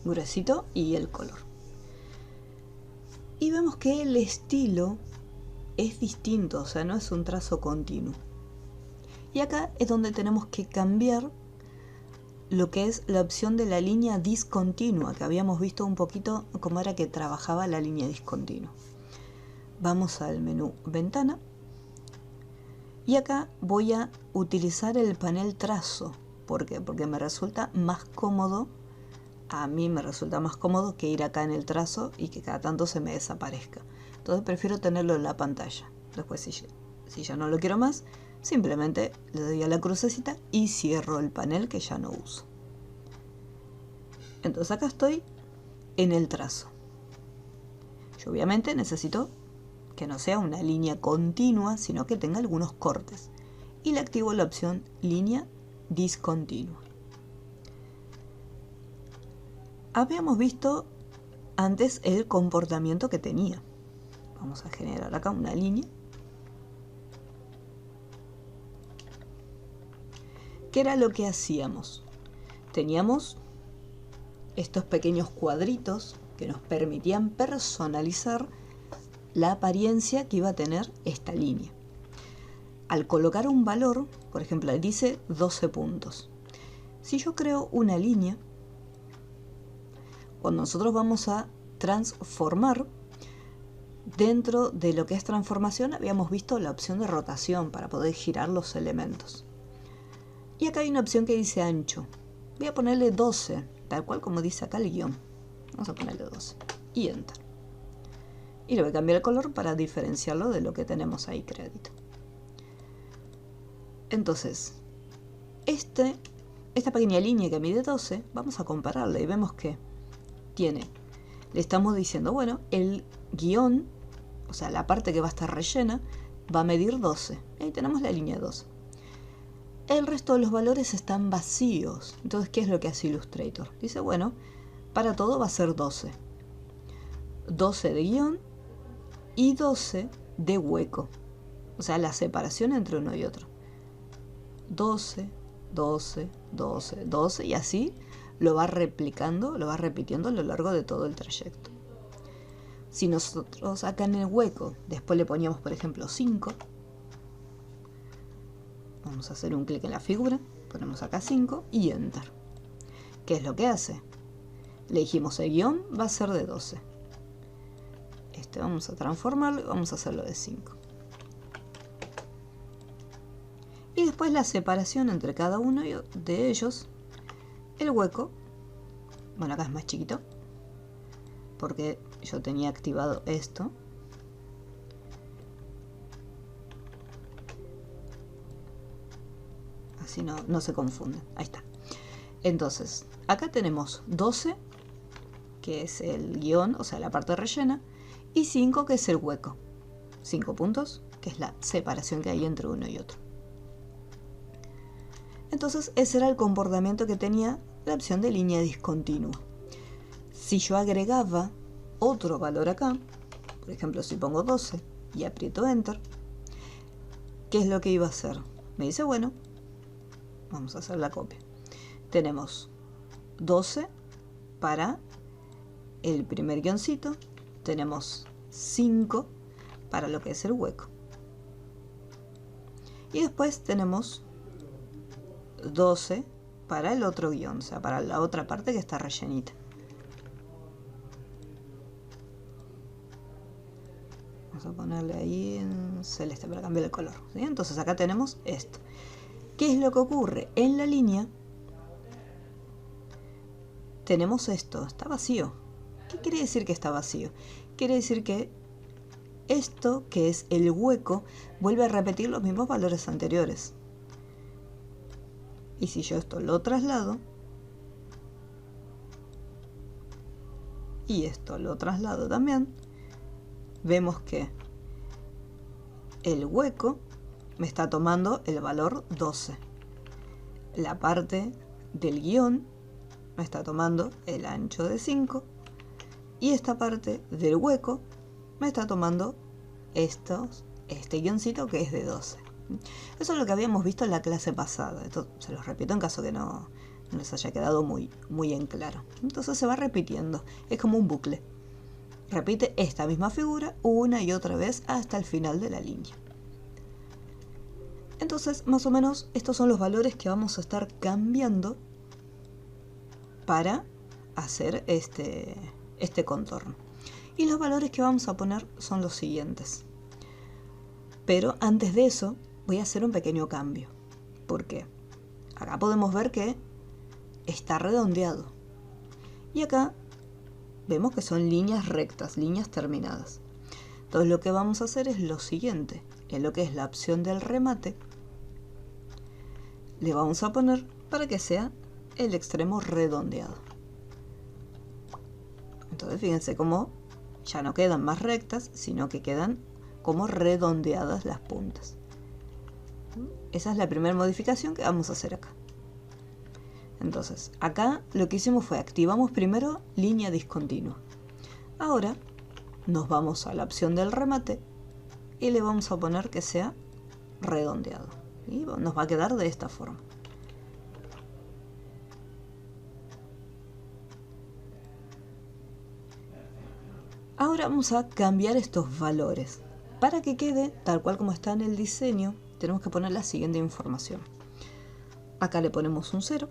gruesito y el color. Y vemos que el estilo es distinto, o sea, no es un trazo continuo. Y acá es donde tenemos que cambiar lo que es la opción de la línea discontinua, que habíamos visto un poquito cómo era que trabajaba la línea discontinua. vamos al menú Ventana. Y acá voy a utilizar el panel Trazo. ¿Por qué? Porque me resulta más cómodo. A mí me resulta más cómodo que ir acá en el trazo y que cada tanto se me desaparezca. Entonces prefiero tenerlo en la pantalla. Después si ya no lo quiero más, simplemente le doy a la crucecita y cierro el panel que ya no uso. Entonces acá estoy en el trazo. Yo obviamente necesito que no sea una línea continua, sino que tenga algunos cortes. Y le activo la opción línea discontinua. Habíamos visto antes el comportamiento que tenía. Vamos a generar acá una línea. ¿Qué era lo que hacíamos? Teníamos estos pequeños cuadritos que nos permitían personalizar la apariencia que iba a tener esta línea. Al colocar un valor, por ejemplo, dice 12 puntos. Si yo creo una línea, cuando nosotros vamos a transformar, dentro de lo que es transformación habíamos visto la opción de rotación para poder girar los elementos. Y acá hay una opción que dice ancho. Voy a ponerle 12, tal cual como dice acá el guión. Vamos a ponerle 12 y Enter. Y le voy a cambiar el color para diferenciarlo de lo que tenemos ahí creadito. Entonces, esta pequeña línea que mide 12, vamos a compararla y vemos que le estamos diciendo, bueno, el guión, o sea, la parte que va a estar rellena, va a medir 12. Y ahí tenemos la línea 12. El resto de los valores están vacíos. Entonces, ¿qué es lo que hace Illustrator? Dice, bueno, para todo va a ser 12. 12 de guión y 12 de hueco. O sea, la separación entre uno y otro. 12, 12, 12, 12 y así lo va replicando, lo va repitiendo a lo largo de todo el trayecto. Si nosotros acá en el hueco después le poníamos, por ejemplo, 5, vamos a hacer un clic en la figura, ponemos acá 5 y Enter. ¿Qué es lo que hace? Le dijimos el guión va a ser de 12. Vamos a transformarlo y vamos a hacerlo de 5. Y después la separación entre cada uno de ellos. El hueco, bueno, acá es más chiquito porque yo tenía activado esto. Así no se confunden. Ahí está. Entonces, acá tenemos 12, que es el guión, o sea, la parte rellena, y 5, que es el hueco. 5 puntos, que es la separación que hay entre uno y otro. Entonces, ese era el comportamiento que tenía la opción de línea discontinua. Si yo agregaba otro valor acá, por ejemplo, si pongo 12 y aprieto Enter, ¿qué es lo que iba a hacer? Me dice, bueno, vamos a hacer la copia. Tenemos 12 para el primer guioncito, tenemos 5 para lo que es el hueco. Y después tenemos 12 para el otro guión, o sea, para la otra parte que está rellenita. Vamos a ponerle ahí en celeste para cambiar el color, ¿sí? Entonces acá tenemos esto. ¿Qué es lo que ocurre? En la línea tenemos esto, está vacío. ¿Qué quiere decir que está vacío? Quiere decir que esto, que es el hueco, vuelve a repetir los mismos valores anteriores. Y si yo esto lo traslado, y esto lo traslado también, vemos que el hueco me está tomando el valor 12. La parte del guión me está tomando el ancho de 5. Y esta parte del hueco me está tomando este guioncito que es de 12. Eso es lo que habíamos visto en la clase pasada. Esto se los repito en caso que no les haya quedado muy en claro. Entonces se va repitiendo. Es como un bucle. Repite esta misma figura una y otra vez hasta el final de la línea. Entonces, más o menos, estos son los valores que vamos a estar cambiando para hacer este contorno. Y los valores que vamos a poner son los siguientes. Pero antes de eso voy a hacer un pequeño cambio. ¿Por qué? Acá podemos ver que está redondeado. Y acá vemos que son líneas rectas, líneas terminadas. Entonces lo que vamos a hacer es lo siguiente. En lo que es la opción del remate, le vamos a poner para que sea el extremo redondeado. Entonces fíjense cómo ya no quedan más rectas, sino que quedan como redondeadas las puntas. Esa es la primera modificación que vamos a hacer acá. Entonces, acá lo que hicimos fue activamos primero línea discontinua. Ahora nos vamos a la opción del remate y le vamos a poner que sea redondeado. Y nos va a quedar de esta forma. Ahora vamos a cambiar estos valores. Para que quede tal cual como está en el diseño, tenemos que poner la siguiente información. Acá le ponemos un 0.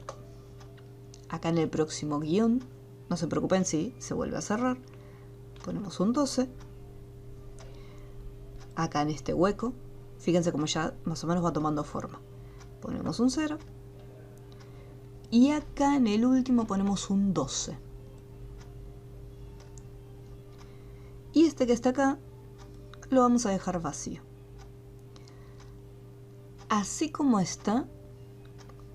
Acá en el próximo guión, no se preocupen si se vuelve a cerrar, ponemos un 12. Acá en este hueco, fíjense como ya más o menos va tomando forma. Ponemos un 0. Y acá en el último ponemos un 12. Y este que está acá lo vamos a dejar vacío. Así como está,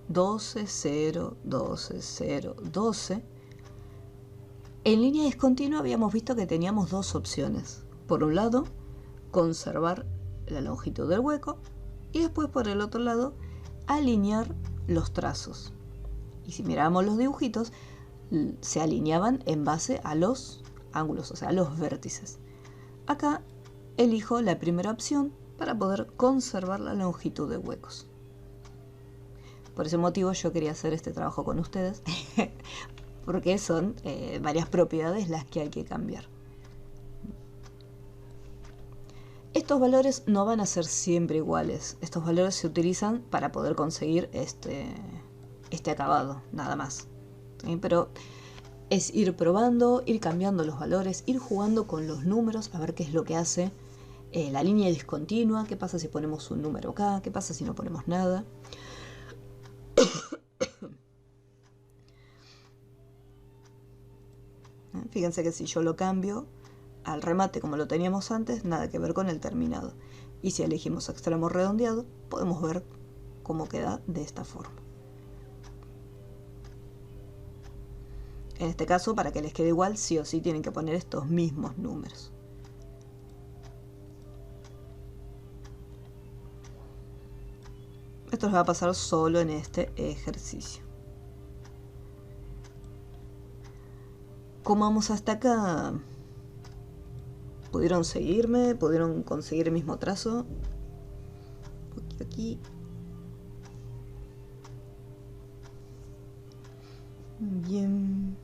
12, 0, 12, 0, 12. En línea discontinua habíamos visto que teníamos dos opciones. Por un lado, conservar la longitud del hueco y después por el otro lado, alinear los trazos. Y si miramos los dibujitos, se alineaban en base a los ángulos, o sea, a los vértices. Acá elijo la primera opción para poder conservar la longitud de huecos. Por ese motivo yo quería hacer este trabajo con ustedes, porque son varias propiedades las que hay que cambiar. Estos valores no van a ser siempre iguales. Estos valores se utilizan para poder conseguir este acabado, nada más. ¿Sí? Pero es ir probando, ir cambiando los valores, ir jugando con los números, a ver qué es lo que hace la línea discontinua, qué pasa si ponemos un número acá, qué pasa si no ponemos nada. Fíjense que si yo lo cambio al remate como lo teníamos antes, nada que ver con el terminado. Y si elegimos extremo redondeado, podemos ver cómo queda de esta forma. En este caso, para que les quede igual, sí o sí tienen que poner estos mismos números. Esto les va a pasar solo en este ejercicio. ¿Cómo vamos hasta acá? ¿Pudieron seguirme? ¿Pudieron conseguir el mismo trazo? Aquí. Bien.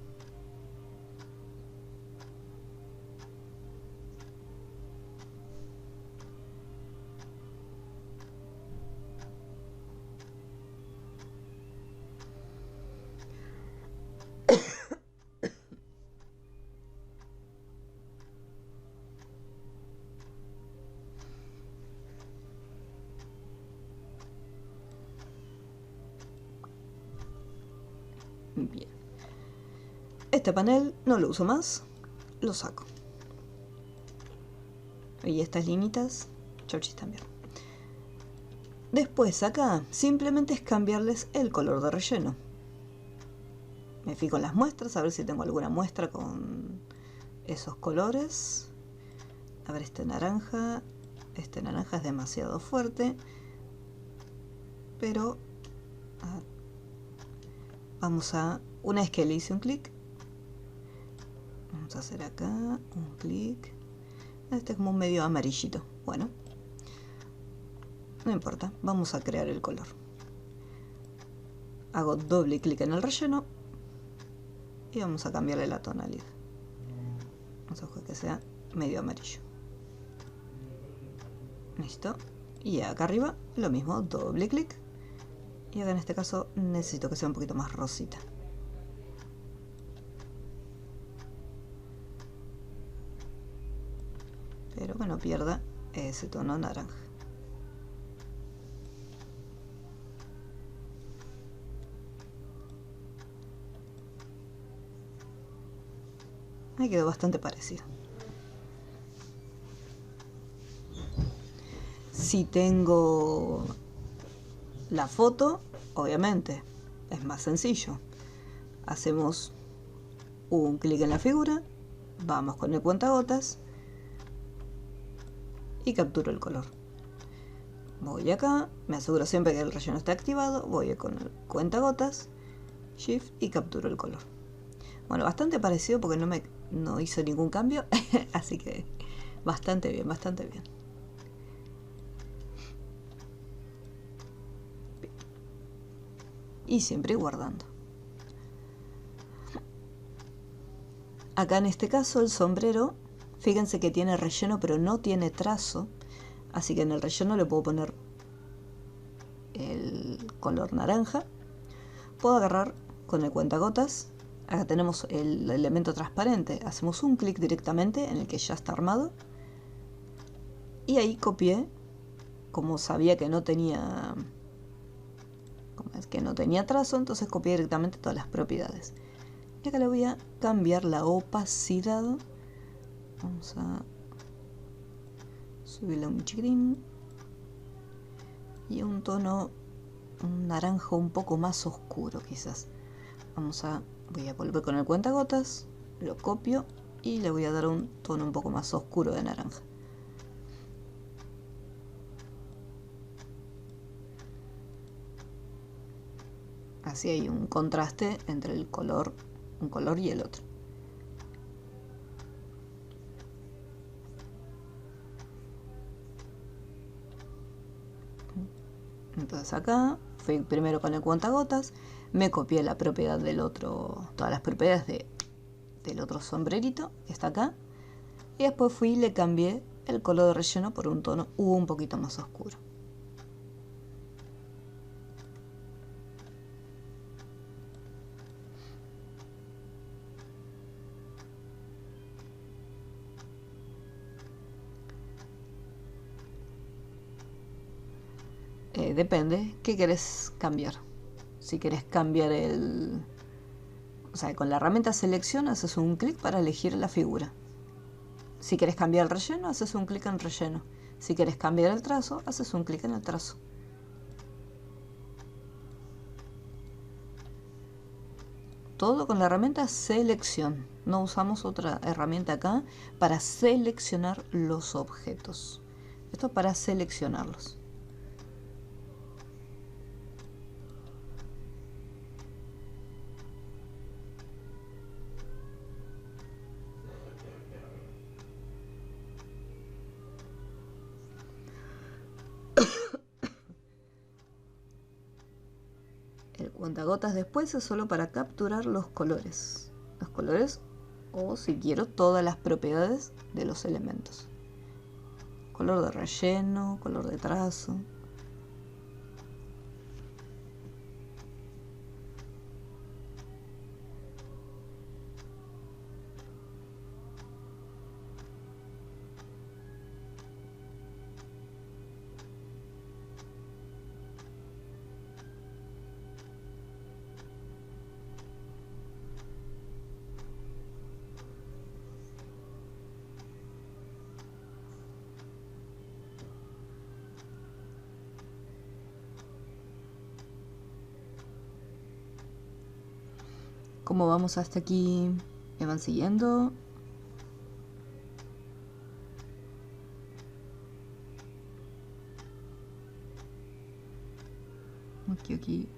Bien. Este panel no lo uso más, lo saco. Y estas linitas, chauchis también. Después acá, simplemente es cambiarles el color de relleno. Me fijo en las muestras, a ver si tengo alguna muestra con esos colores. A ver, este naranja es demasiado fuerte. Pero vamos a, una vez que le hice un clic, vamos a hacer acá un clic. Este es como un medio amarillito. Bueno, no importa, vamos a crear el color. Hago doble clic en el relleno y vamos a cambiarle la tonalidad. Vamos a buscar que sea medio amarillo. Listo. Y acá arriba lo mismo, doble clic. Y acá en este caso necesito que sea un poquito más rosita. pero que no pierda ese tono naranja. Me quedó bastante parecido. Si tengo la foto, obviamente es más sencillo. Hacemos un clic en la figura, vamos con el cuentagotas y capturo el color. Voy acá, me aseguro siempre que el relleno está activado, voy con el cuentagotas, Shift y capturo el color. Bueno, bastante parecido porque no hizo ningún cambio, así que bastante bien, bastante bien. Y siempre guardando. Acá en este caso el sombrero, fíjense que tiene relleno pero no tiene trazo, así que en el relleno le puedo poner el color naranja. Puedo agarrar con el cuentagotas, acá tenemos el elemento transparente, hacemos un clic directamente en el que ya está armado y ahí copié, como sabía que no tenía trazo, entonces copié directamente todas las propiedades. Y acá le voy a cambiar la opacidad. Vamos a subirle un chiquitín. Y un tono, un naranja un poco más oscuro quizás. Voy a volver con el cuentagotas, lo copio y le voy a dar un tono un poco más oscuro de naranja. Así hay un contraste entre un color y el otro. Entonces acá fui primero con el cuentagotas, me copié la propiedad del otro, todas las propiedades del otro sombrerito que está acá, y después fui y le cambié el color de relleno por un tono un poquito más oscuro. Depende, ¿qué querés cambiar? Si querés cambiar con la herramienta selección haces un clic para elegir la figura. Si querés cambiar el relleno, haces un clic en relleno. Si querés cambiar el trazo, haces un clic en el trazo. Todo con la herramienta selección. No usamos otra herramienta acá para seleccionar los objetos. Esto es para seleccionarlos. El cuentagotas después es solo para capturar los colores. O si quiero todas las propiedades de los elementos. Color de relleno, color de trazo. ¿Cómo vamos hasta aquí? ¿Me van siguiendo? Aquí.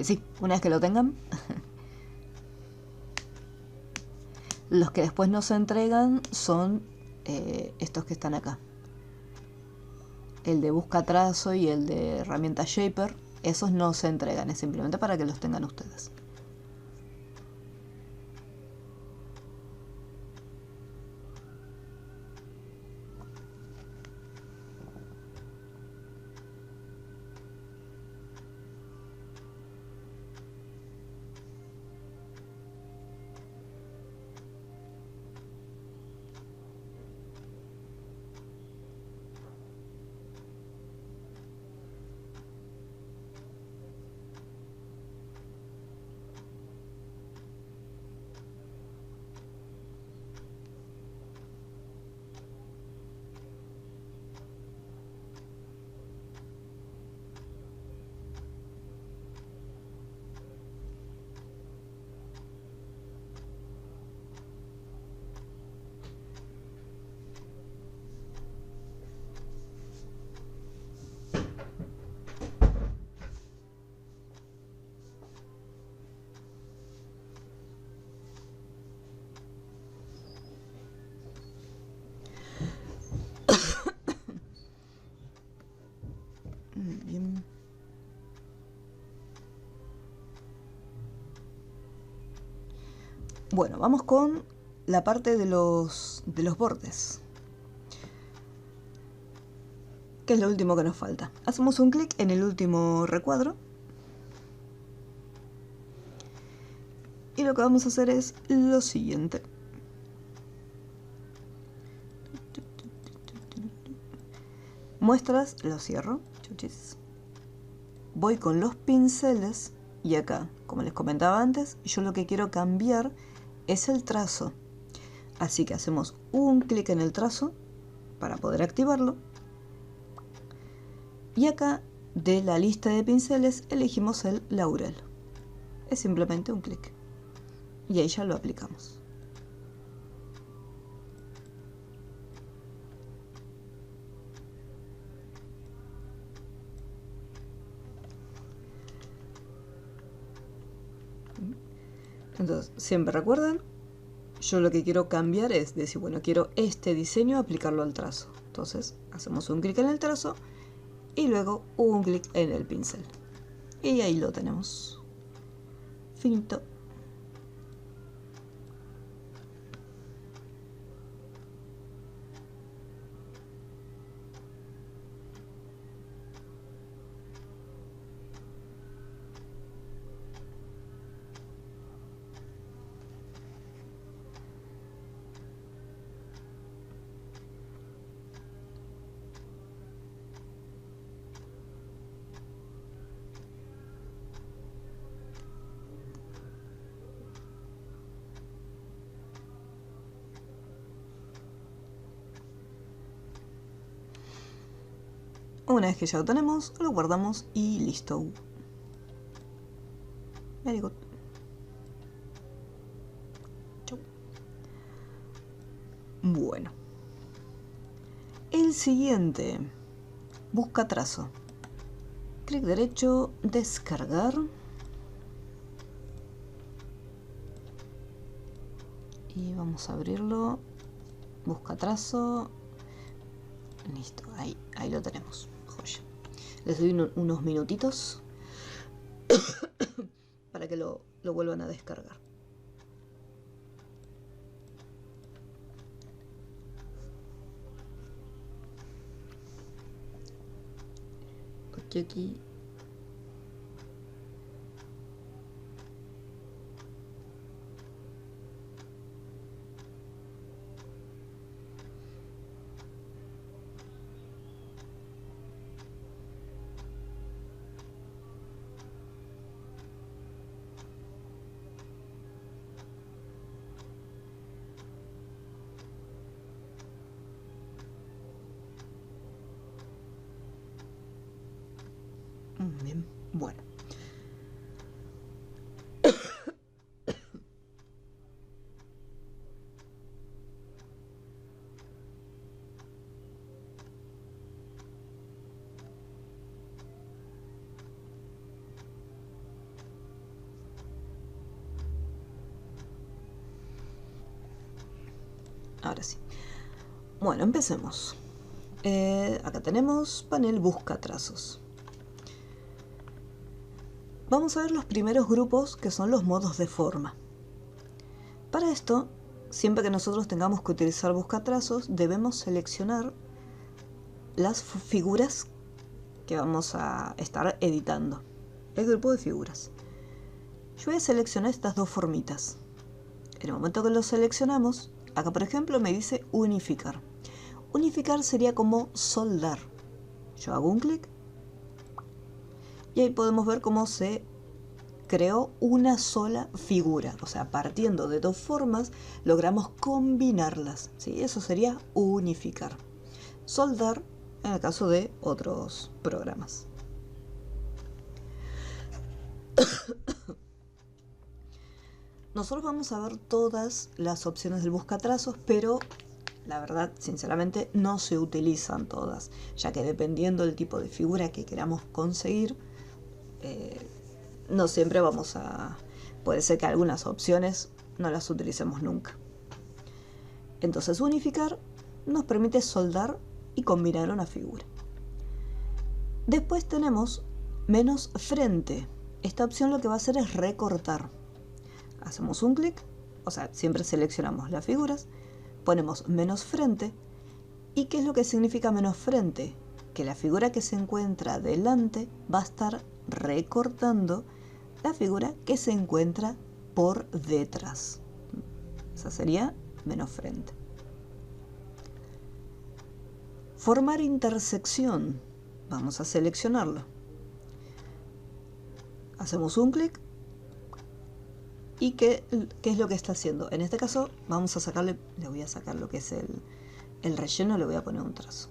Sí, una vez que lo tengan. Los que después no se entregan son estos que están acá. El de busca trazo y el de herramienta shaper. Esos no se entregan, es simplemente para que los tengan ustedes. Bueno, vamos con la parte de los bordes, que es lo último que nos falta. Hacemos un clic en el último recuadro y lo que vamos a hacer es lo siguiente. Muestras, lo cierro. Voy con los pinceles y acá, como les comentaba antes, yo lo que quiero cambiar es el trazo. Así que hacemos un clic en el trazo para poder activarlo. Y acá de la lista de pinceles elegimos el laurel. Es simplemente un clic. Y ahí ya lo aplicamos. Entonces, siempre recuerden, yo lo que quiero cambiar es decir, bueno, quiero este diseño aplicarlo al trazo. Entonces, hacemos un clic en el trazo y luego un clic en el pincel. Y ahí lo tenemos. Finito. Una vez que ya lo tenemos, lo guardamos y listo. Very good. Chau. Bueno. El siguiente. Busca trazo. Clic derecho, descargar. Y vamos a abrirlo. Busca trazo. Listo, ahí lo tenemos. Joya. Les doy unos minutitos para que lo vuelvan a descargar. Porque aquí bien, bueno. Ahora sí. Bueno, empecemos. Acá tenemos panel busca trazos. Vamos a ver los primeros grupos, que son los modos de forma. Para esto, siempre que nosotros tengamos que utilizar buscatrazos, debemos seleccionar las figuras que vamos a estar editando. El grupo de figuras. Yo voy a seleccionar estas dos formitas. En el momento que lo seleccionamos, acá por ejemplo me dice unificar. Unificar sería como soldar. Yo hago un clic y ahí podemos ver cómo se creó una sola figura. O sea, partiendo de dos formas, logramos combinarlas, ¿sí? Eso sería unificar. Soldar en el caso de otros programas. Nosotros vamos a ver todas las opciones del buscatrazos, pero la verdad, sinceramente, no se utilizan todas, ya que dependiendo del tipo de figura que queramos conseguir, no siempre vamos a... Puede ser que algunas opciones no las utilicemos nunca. Entonces, unificar nos permite soldar y combinar una figura. Después tenemos menos frente. Esta opción lo que va a hacer es recortar. Hacemos un clic, o sea, siempre seleccionamos las figuras, ponemos menos frente. ¿Y qué es lo que significa menos frente? Que la figura que se encuentra delante va a estar recortando la figura que se encuentra por detrás. Esa sería menos frente. Formar intersección. Vamos a seleccionarlo. Hacemos un clic. ¿Y qué es lo que está haciendo? En este caso vamos a sacarle, le voy a sacar lo que es el relleno, le voy a poner un trazo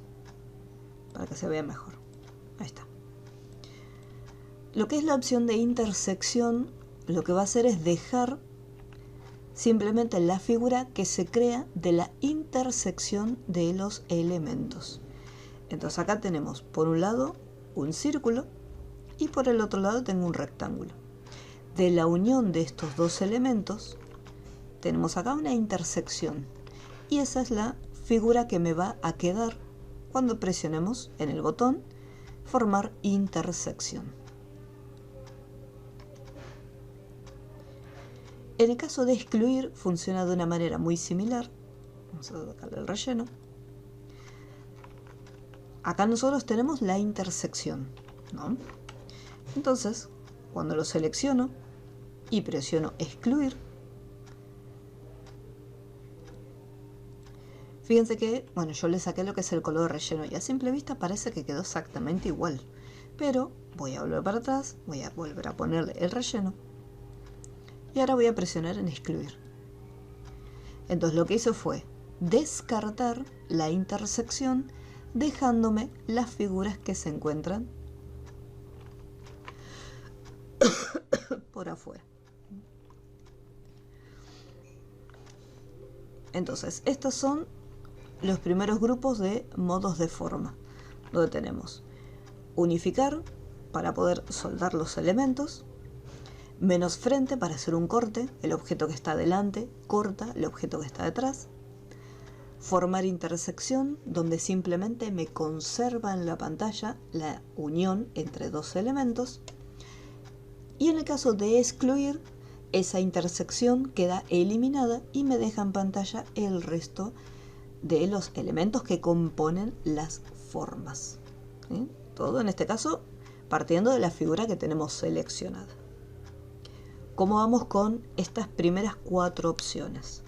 para que se vea mejor. Ahí está. Lo que es la opción de intersección, lo que va a hacer es dejar simplemente la figura que se crea de la intersección de los elementos. Entonces acá tenemos por un lado un círculo y por el otro lado tengo un rectángulo. De la unión de estos dos elementos tenemos acá una intersección y esa es la figura que me va a quedar cuando presionemos en el botón formar intersección. En el caso de excluir funciona de una manera muy similar. Vamos a sacarle el relleno. Acá nosotros tenemos la intersección, ¿no? Entonces, cuando lo selecciono y presiono excluir, fíjense que, bueno, yo le saqué lo que es el color relleno y a simple vista parece que quedó exactamente igual. Pero voy a volver para atrás, voy a volver a ponerle el relleno y ahora voy a presionar en excluir. Entonces lo que hizo fue descartar la intersección dejándome las figuras que se encuentran por afuera. Entonces, estos son los primeros grupos de modos de forma, donde tenemos unificar para poder soldar los elementos, menos frente para hacer un corte, el objeto que está delante corta el objeto que está detrás, formar intersección, donde simplemente me conserva en la pantalla la unión entre dos elementos, y en el caso de excluir, esa intersección queda eliminada y me deja en pantalla el resto de los elementos que componen las formas. ¿Sí? Todo en este caso partiendo de la figura que tenemos seleccionada. ¿Cómo vamos con estas primeras 4 opciones?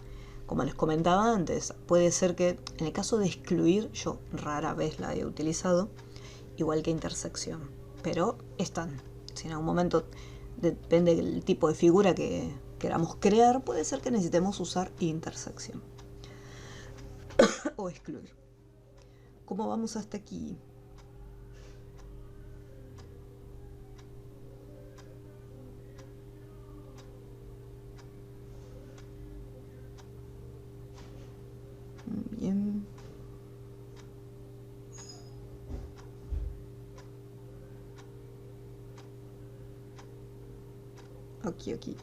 Como les comentaba antes, puede ser que en el caso de excluir, yo rara vez la he utilizado, igual que intersección, pero están. Si en algún momento, depende del tipo de figura que queramos crear, puede ser que necesitemos usar intersección o excluir. ¿Cómo vamos hasta aquí? Bien. Aquí.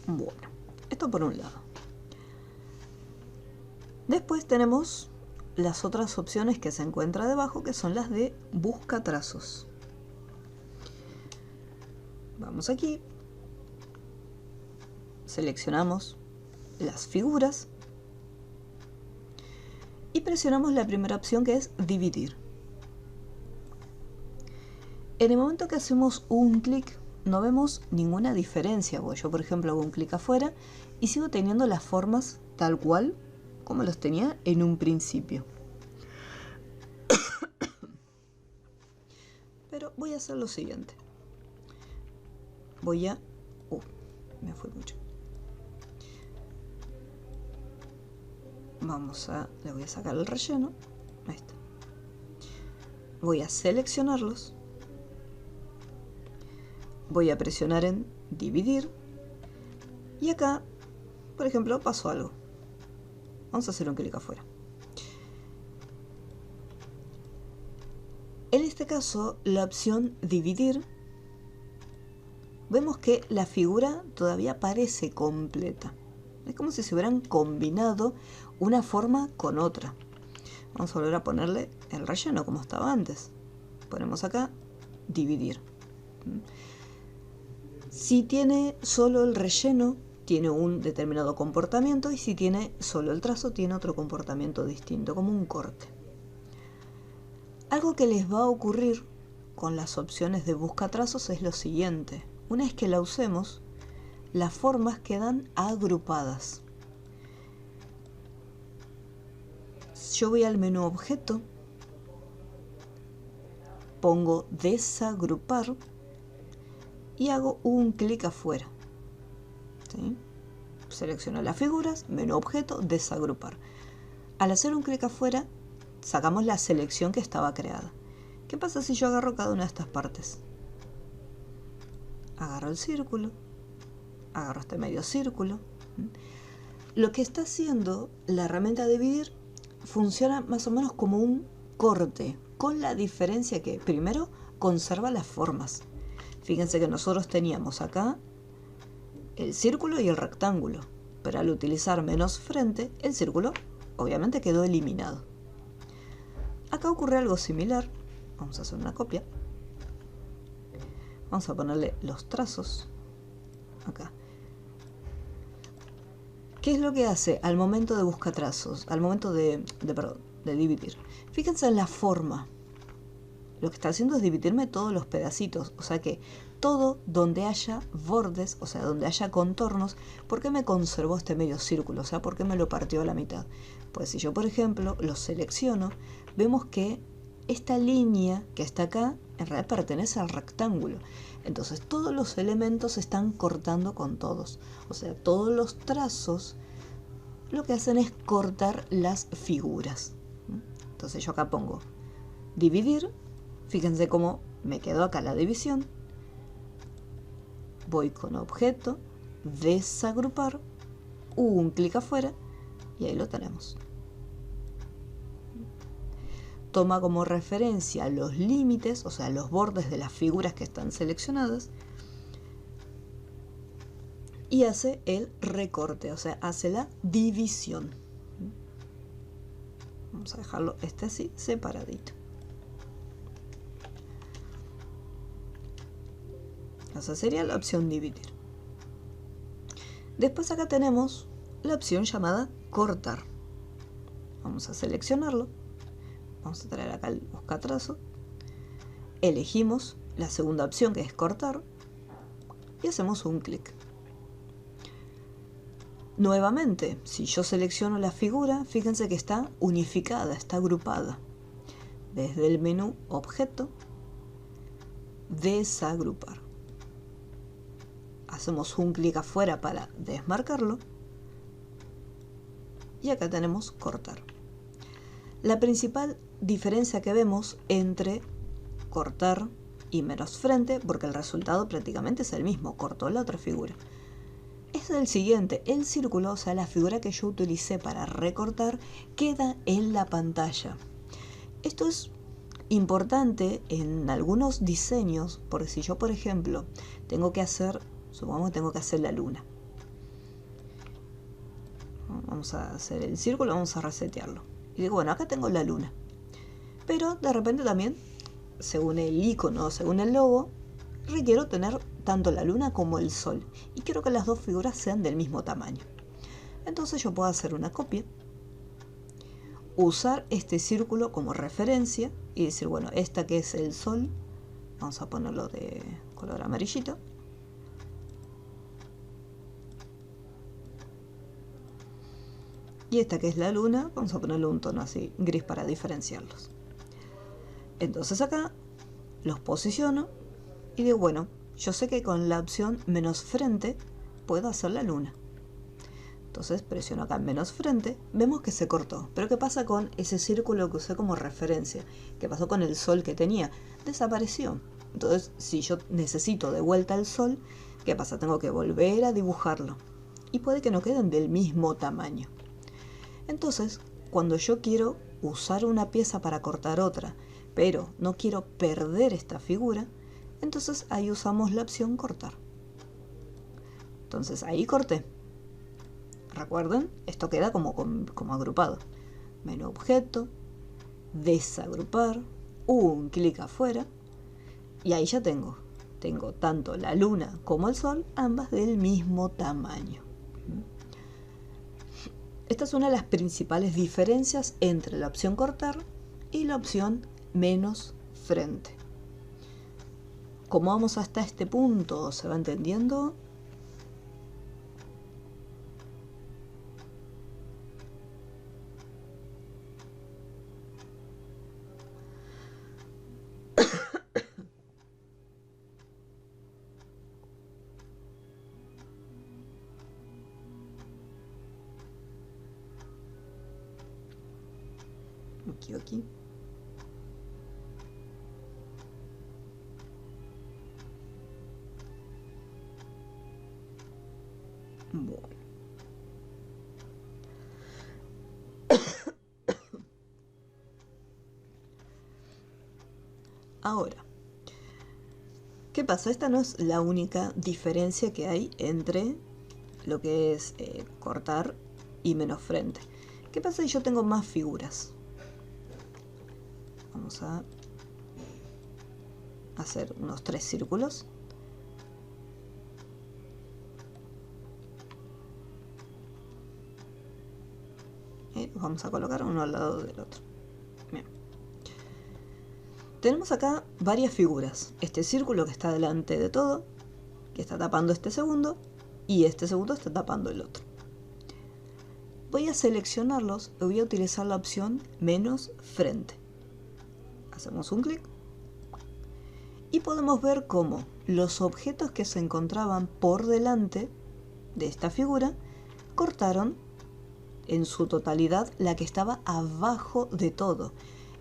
Bueno, esto por un lado. Después tenemos las otras opciones que se encuentran debajo, que son las de busca trazos. Vamos aquí, seleccionamos las figuras y presionamos la primera opción, que es dividir. En el momento que hacemos un clic no vemos ninguna diferencia, porque yo por ejemplo hago un clic afuera y sigo teniendo las formas tal cual como los tenía en un principio. Pero voy a hacer lo siguiente. Voy a... me fue mucho. Le voy a sacar el relleno. Ahí está. Voy a seleccionarlos. Voy a presionar en dividir. Y acá, por ejemplo, pasó algo. Vamos a hacer un clic afuera. En este caso, la opción dividir, vemos que la figura todavía parece completa. Es como si se hubieran combinado una forma con otra. Vamos a volver a ponerle el relleno como estaba antes. Ponemos acá, dividir. Si tiene solo el relleno, tiene un determinado comportamiento, y si tiene solo el trazo, tiene otro comportamiento distinto, como un corte. Algo que les va a ocurrir con las opciones de busca trazos es lo siguiente. Una vez que la usemos, las formas quedan agrupadas. Yo voy al menú objeto, pongo desagrupar y hago un clic afuera. ¿Sí? Selecciono las figuras, menú objeto, desagrupar. Al hacer un clic afuera, sacamos la selección que estaba creada. ¿Qué pasa si yo agarro cada una de estas partes? Agarro el círculo, agarro este medio círculo. Lo que está haciendo la herramienta dividir funciona más o menos como un corte, con la diferencia que primero conserva las formas. Fíjense que nosotros teníamos acá el círculo y el rectángulo, pero al utilizar menos frente, el círculo obviamente quedó eliminado. Acá ocurre algo similar. Vamos a hacer una copia. Vamos a ponerle los trazos acá. ¿Qué es lo que hace al momento de buscar trazos? Al momento de dividir. Fíjense en la forma. Lo que está haciendo es dividirme todos los pedacitos. O sea que todo donde haya bordes, o sea, donde haya contornos, ¿por qué me conservó este medio círculo? O sea, ¿por qué me lo partió a la mitad? Pues si yo, por ejemplo, lo selecciono, vemos que esta línea que está acá, en realidad pertenece al rectángulo. Entonces todos los elementos se están cortando con todos. O sea, todos los trazos lo que hacen es cortar las figuras. Entonces yo acá pongo dividir. Fíjense cómo me quedó acá la división. Voy con objeto, desagrupar, un clic afuera y ahí lo tenemos. Toma como referencia los límites, o sea, los bordes de las figuras que están seleccionadas, y hace el recorte, o sea, hace la división. Vamos a dejarlo así, separadito. Esa sería la opción dividir. Después acá tenemos la opción llamada cortar. Vamos a seleccionarlo. Vamos a traer acá el buscatrazo. Elegimos la segunda opción, que es cortar, y hacemos un clic. Nuevamente, si yo selecciono la figura, fíjense que está unificada, está agrupada. Desde el menú objeto, desagrupar. Hacemos un clic afuera para desmarcarlo. Y acá tenemos cortar. La principal diferencia que vemos entre cortar y menos frente, porque el resultado prácticamente es el mismo, cortó la otra figura, es el siguiente: el círculo, o sea, la figura que yo utilicé para recortar, queda en la pantalla. Esto es importante en algunos diseños, porque si yo, por ejemplo, supongamos que tengo que hacer la luna. Vamos a hacer el círculo, vamos a resetearlo. Y digo, bueno, acá tengo la luna. Pero de repente también, según el icono, según el logo, requiero tener tanto la luna como el sol. Y quiero que las dos figuras sean del mismo tamaño. Entonces yo puedo hacer una copia, usar este círculo como referencia y decir, bueno, esta que es el sol, vamos a ponerlo de color amarillito. Y esta que es la luna, vamos a ponerle un tono así, gris, para diferenciarlos. Entonces acá los posiciono y digo, bueno, yo sé que con la opción menos frente puedo hacer la luna. Entonces presiono acá menos frente, vemos que se cortó. Pero ¿qué pasa con ese círculo que usé como referencia? ¿Qué pasó con el sol que tenía? Desapareció. Entonces, si yo necesito de vuelta el sol, ¿qué pasa? Tengo que volver a dibujarlo. Y puede que no queden del mismo tamaño. Entonces, cuando yo quiero usar una pieza para cortar otra, pero no quiero perder esta figura, entonces ahí usamos la opción cortar. Entonces ahí corté. Recuerden, esto queda como agrupado. Menú objeto, desagrupar, un clic afuera, y ahí ya tengo tanto la luna como el sol, ambas del mismo tamaño. Esta es una de las principales diferencias entre la opción cortar y la opción menos frente. ¿Cómo vamos hasta este punto? ¿Se va entendiendo? Aquí. Bueno. Ahora, ¿qué pasa? Esta no es la única diferencia que hay entre lo que es cortar y menos frente. ¿Qué pasa si yo tengo más figuras? Vamos a hacer unos 3 círculos. Y los vamos a colocar uno al lado del otro. Bien. Tenemos acá varias figuras. Este círculo que está delante de todo, que está tapando este segundo, y este segundo está tapando el otro. Voy a seleccionarlos y voy a utilizar la opción menos frente. Hacemos un clic y podemos ver cómo los objetos que se encontraban por delante de esta figura cortaron en su totalidad la que estaba abajo de todo,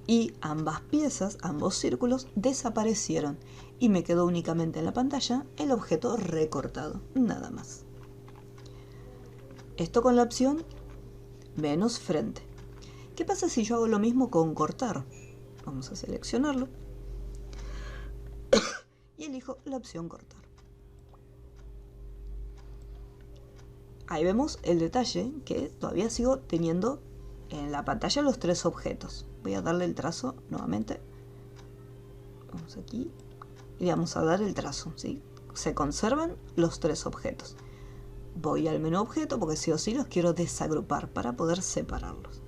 y ambas piezas, ambos círculos desaparecieron y me quedó únicamente en la pantalla el objeto recortado, nada más. Esto con la opción menos frente. ¿Qué pasa si yo hago lo mismo con cortar? Vamos a seleccionarlo y elijo la opción cortar. Ahí vemos el detalle que todavía sigo teniendo en la pantalla los 3 objetos. Voy a darle el trazo nuevamente. Vamos aquí y vamos a dar el trazo, ¿sí? Se conservan los 3 objetos. Voy al menú objeto porque sí o sí los quiero desagrupar para poder separarlos.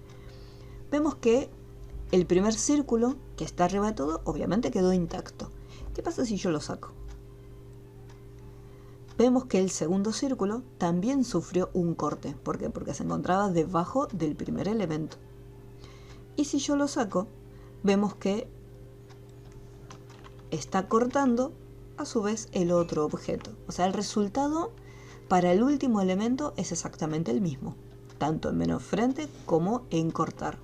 Vemos que el primer círculo que está arriba de todo obviamente quedó intacto. ¿Qué pasa si yo lo saco? Vemos que el segundo círculo también sufrió un corte. ¿Por qué? Porque se encontraba debajo del primer elemento. Y si yo lo saco, vemos que está cortando a su vez el otro objeto. O sea, el resultado para el último elemento es exactamente el mismo, tanto en menos frente como en cortar,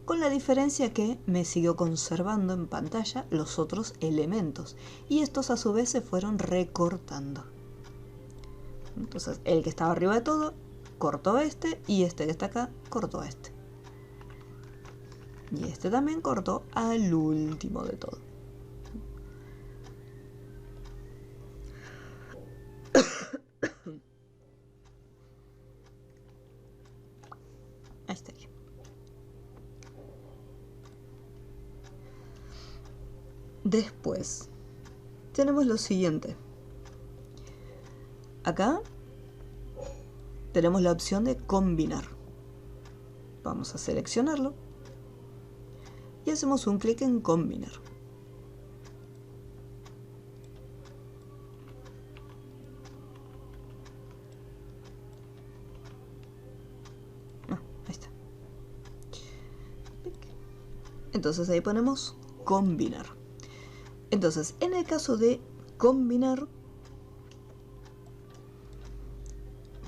con la diferencia que me siguió conservando en pantalla los otros elementos, y estos a su vez se fueron recortando. Entonces el que estaba arriba de todo cortó este, y este que está acá cortó este, y este también cortó al último de todo. Ahí estaría. Después tenemos lo siguiente. Acá tenemos la opción de combinar. Vamos a seleccionarlo y hacemos un clic en combinar. Ahí está. Entonces ahí ponemos combinar. Entonces, en el caso de combinar,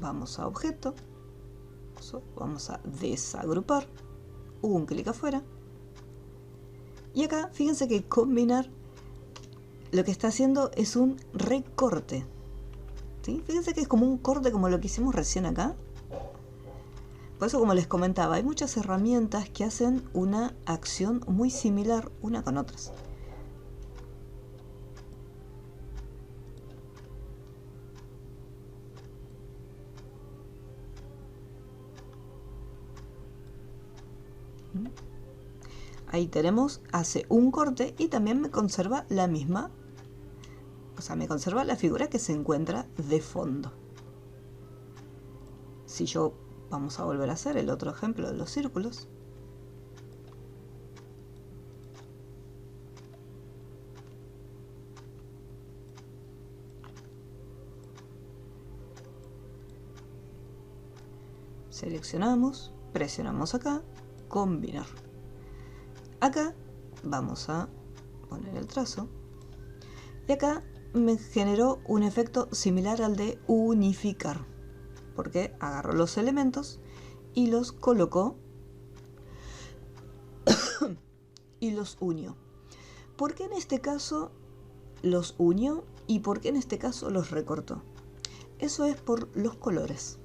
vamos a objeto, vamos a desagrupar, un clic afuera, y acá fíjense que combinar lo que está haciendo es un recorte, ¿sí? Fíjense que es como un corte como lo que hicimos recién acá. Por eso, como les comentaba, hay muchas herramientas que hacen una acción muy similar una con otras. Ahí tenemos, hace un corte y también me conserva la misma, o sea, me conserva la figura que se encuentra de fondo. Si yo, vamos a volver a hacer el otro ejemplo de los círculos. Seleccionamos, presionamos acá, combinar. Acá vamos a poner el trazo y acá me generó un efecto similar al de unificar, porque agarró los elementos y los colocó y los unió. ¿Por qué en este caso los unió y por qué en este caso los recortó? Eso es por los colores.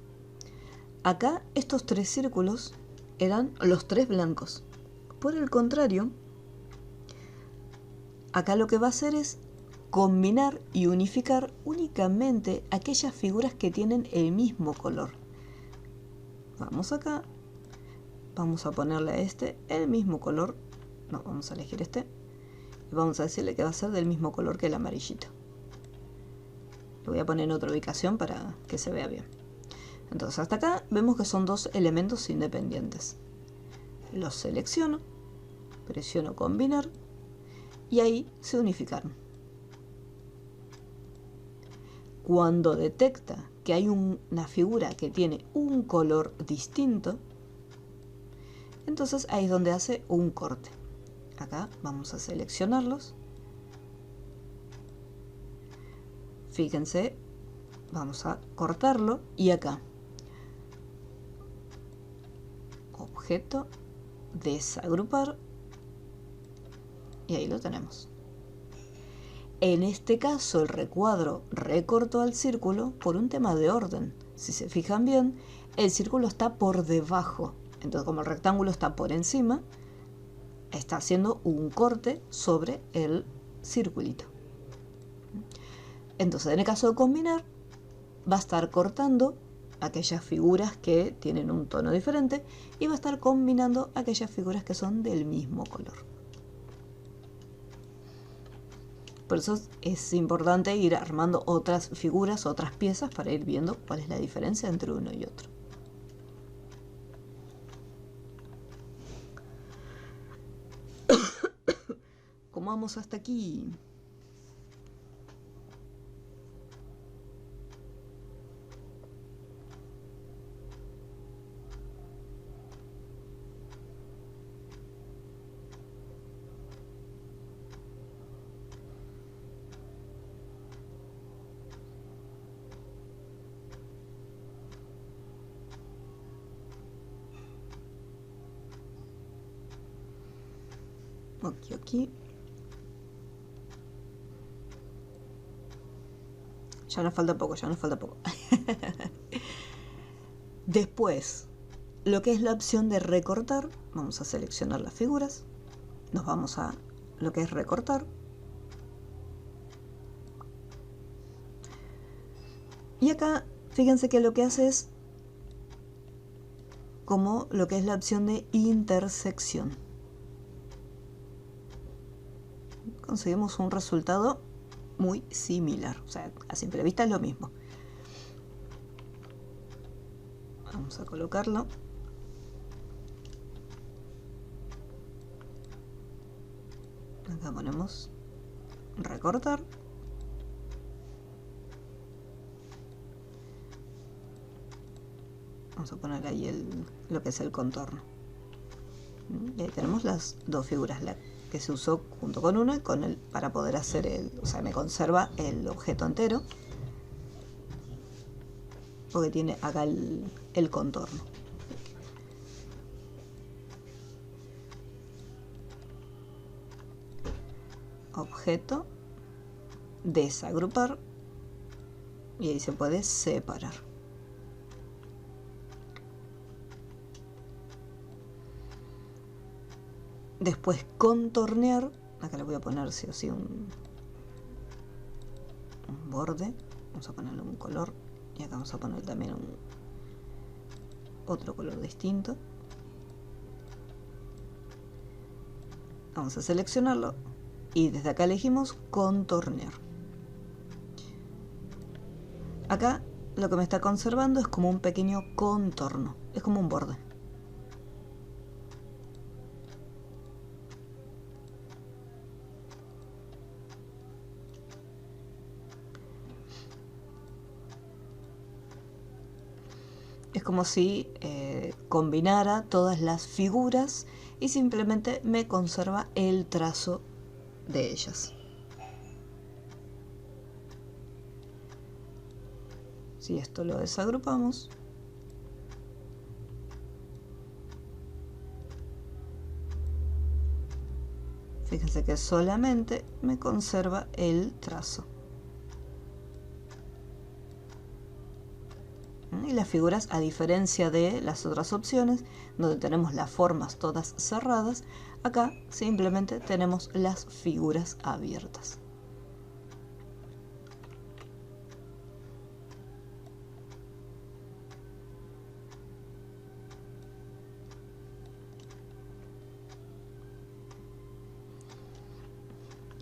Acá estos tres círculos eran los tres blancos. Por el contrario, acá lo que va a hacer es combinar y unificar únicamente aquellas figuras que tienen el mismo color. Vamos acá, vamos a ponerle a este el mismo color. No, vamos a elegir este y vamos a decirle que va a ser del mismo color que el amarillito. Lo voy a poner en otra ubicación para que se vea bien. Entonces hasta acá vemos que son dos elementos independientes. Los selecciono, presiono combinar y ahí se unificaron. Cuando detecta que hay una figura que tiene un color distinto, entonces ahí es donde hace un corte. Acá vamos a seleccionarlos. Fíjense, vamos a cortarlo y acá objeto, desagrupar y ahí lo tenemos. En este caso el recuadro recortó al círculo por un tema de orden. Si se fijan bien, el círculo está por debajo, entonces como el rectángulo está por encima, está haciendo un corte sobre el circulito. Entonces en el caso de combinar, va a estar cortando aquellas figuras que tienen un tono diferente y va a estar combinando aquellas figuras que son del mismo color. Por eso es importante ir armando otras figuras, otras piezas para ir viendo cuál es la diferencia entre uno y otro. ¿Cómo vamos hasta aquí? Aquí. Ya nos falta poco, ya nos falta poco. Después, lo que es la opción de recortar, vamos a seleccionar las figuras, nos vamos a lo que es recortar. Y acá, fíjense que lo que hace es como lo que es la opción de intersección. Conseguimos un resultado muy similar, o sea, a simple vista es lo mismo. Vamos a colocarlo. Acá ponemos recortar. Vamos a poner ahí lo que es el contorno. Y ahí tenemos las dos figuras, la que se usó junto con una y con el para poder hacer o sea, me conserva el objeto entero porque tiene acá el contorno. Objeto, desagrupar y ahí se puede separar. Después contornear, acá le voy a poner sí o sí un borde, vamos a ponerle un color y acá vamos a poner también otro color distinto. Vamos a seleccionarlo y desde acá elegimos contornear. Acá lo que me está conservando es como un pequeño contorno, es como un borde. Es como si combinara todas las figuras y simplemente me conserva el trazo de ellas. Si esto lo desagrupamos, fíjense que solamente me conserva el trazo. Y las figuras, a diferencia de las otras opciones, donde tenemos las formas todas cerradas, acá simplemente tenemos las figuras abiertas.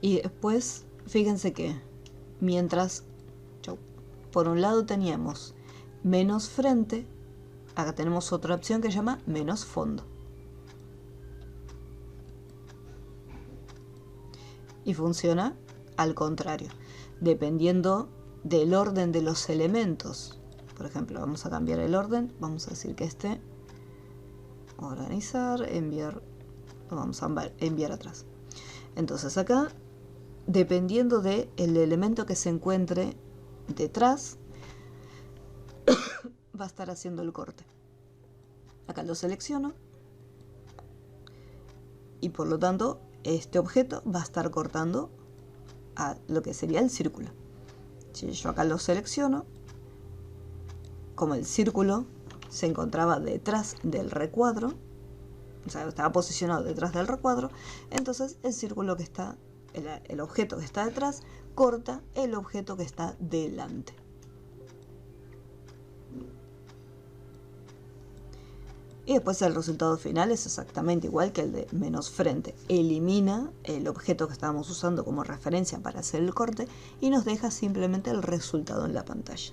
Y después, fíjense que mientras por un lado teníamos menos frente, acá tenemos otra opción que se llama menos fondo. Y funciona al contrario, dependiendo del orden de los elementos. Por ejemplo, vamos a cambiar el orden, vamos a decir que organizar, enviar, lo vamos a enviar atrás. Entonces acá, dependiendo del elemento que se encuentre detrás, va a estar haciendo el corte. Acá lo selecciono y por lo tanto este objeto va a estar cortando a lo que sería el círculo. Si yo acá lo selecciono, como el círculo se encontraba detrás del recuadro, o sea, estaba posicionado detrás del recuadro, entonces el círculo que está, el objeto que está detrás, corta el objeto que está delante. Y después el resultado final es exactamente igual que el de menos frente. Elimina el objeto que estábamos usando como referencia para hacer el corte y nos deja simplemente el resultado en la pantalla.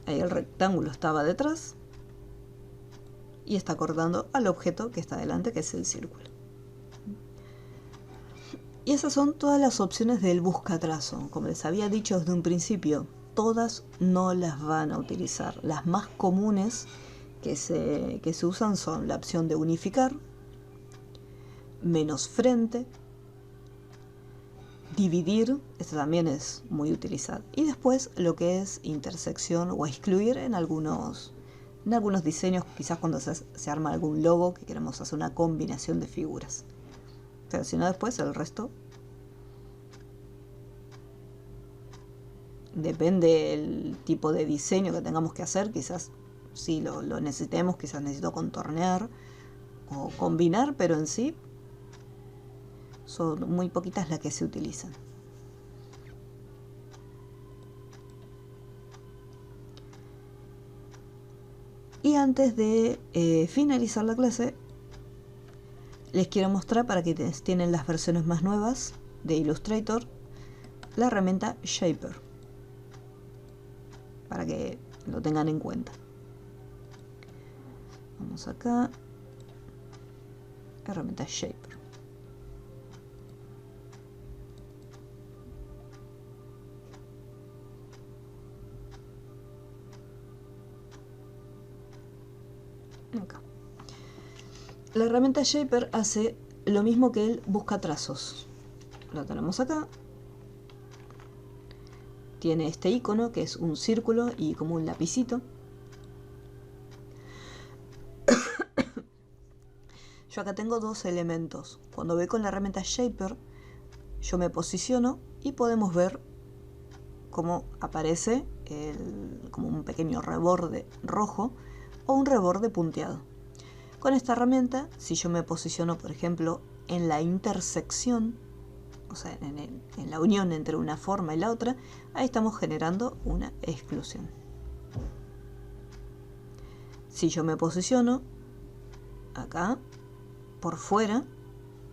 Ahí el rectángulo estaba detrás y está cortando al objeto que está delante, que es el círculo. Y esas son todas las opciones del buscatrazo. Como les había dicho desde un principio, todas no las van a utilizar. Las más comunes que se usan son la opción de unificar, menos frente, dividir, esta también es muy utilizada. Y después lo que es intersección o excluir en algunos diseños, quizás cuando se arma algún logo que queremos hacer una combinación de figuras. Pero si no, después el resto depende del tipo de diseño que tengamos que hacer. Quizás si lo necesitemos, quizás necesito contornear o combinar, pero en sí son muy poquitas las que se utilizan. Y antes de finalizar la clase, les quiero mostrar, para que tienen las versiones más nuevas de Illustrator, la herramienta Shaper, para que lo tengan en cuenta. Vamos acá, herramienta Shaper. Acá. La herramienta Shaper hace lo mismo que el buscatrazos. Lo tenemos acá. Tiene este icono que es un círculo y como un lapicito. Yo acá tengo dos elementos. Cuando voy con la herramienta Shaper, yo me posiciono y podemos ver cómo aparece como un pequeño reborde rojo o un reborde punteado. Con esta herramienta, si yo me posiciono, por ejemplo, en la intersección, o sea, en la unión entre una forma y la otra, ahí estamos generando una exclusión. Si yo me posiciono acá, por fuera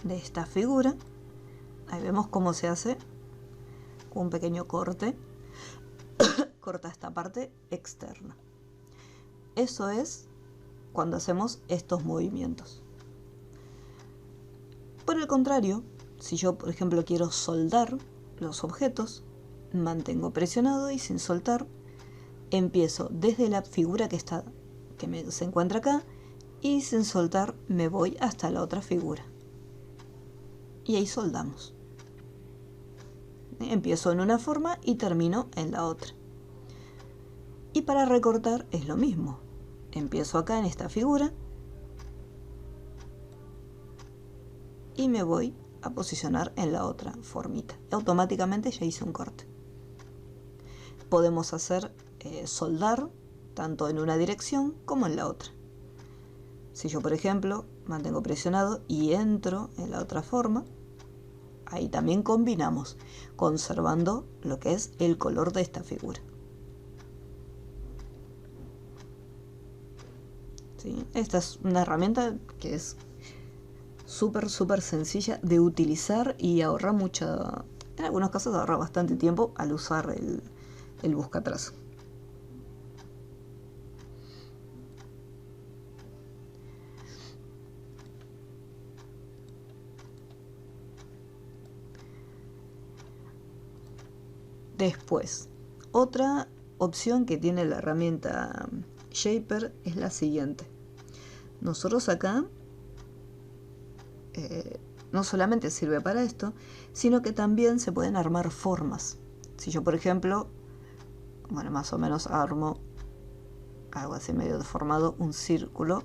de esta figura, ahí vemos cómo se hace un pequeño corte. Corta esta parte externa. Eso es cuando hacemos estos movimientos. Por el contrario, si yo, por ejemplo, quiero soldar los objetos, mantengo presionado y sin soltar, empiezo desde la figura que se encuentra acá y sin soltar me voy hasta la otra figura. Y ahí soldamos. Empiezo en una forma y termino en la otra. Y para recortar es lo mismo. Empiezo acá en esta figura y me voy a posicionar en la otra formita. Automáticamente ya hice un corte. Podemos hacer soldar tanto en una dirección como en la otra. Si yo, por ejemplo, mantengo presionado y entro en la otra forma, ahí también combinamos, conservando lo que es el color de esta figura. ¿Sí? Esta es una herramienta que es súper sencilla de utilizar y ahorra mucho, en algunos casos ahorra bastante tiempo al usar el buscatrazo. Después, otra opción que tiene la herramienta Shaper es la siguiente. Nosotros acá no solamente sirve para esto, sino que también se pueden armar formas. Si yo, por ejemplo, bueno, más o menos armo algo así medio deformado, un círculo,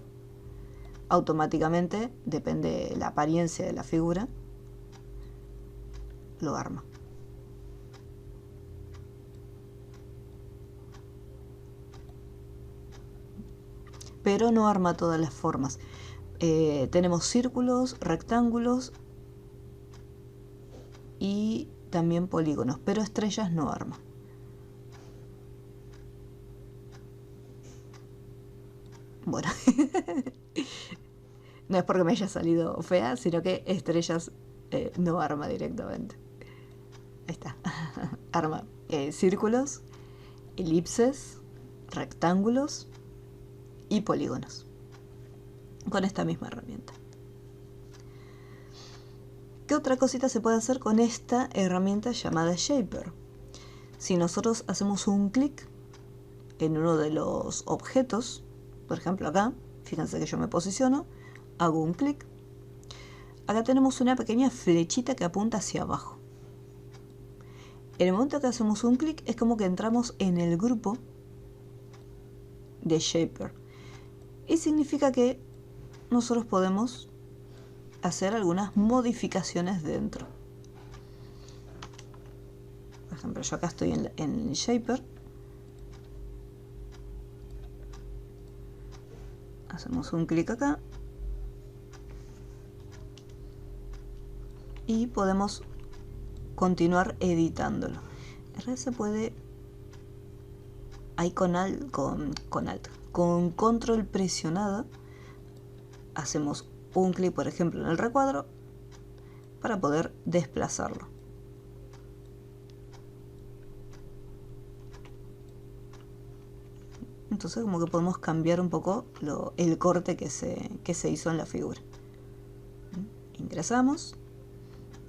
automáticamente, depende de la apariencia de la figura, lo arma. Pero no arma todas las formas. Tenemos círculos, rectángulos y también polígonos, pero estrellas no arma. Bueno, no es porque me haya salido fea, sino que estrellas no arma directamente. Ahí está. Arma círculos, elipses, rectángulos y polígonos con esta misma herramienta. ¿Qué otra cosita se puede hacer con esta herramienta llamada Shaper? Si nosotros hacemos un clic en uno de los objetos, por ejemplo acá, fíjense que yo me posiciono, hago un clic, acá tenemos una pequeña flechita que apunta hacia abajo. En el momento que hacemos un clic es como que entramos en el grupo de Shaper y significa que nosotros podemos hacer algunas modificaciones dentro. Por ejemplo, yo acá estoy en Shaper. Hacemos un clic acá y podemos continuar editándolo. En realidad se puede ahí con control presionada hacemos un clic, por ejemplo, en el recuadro para poder desplazarlo. Entonces como que podemos cambiar un poco el corte que se hizo en la figura. Ingresamos,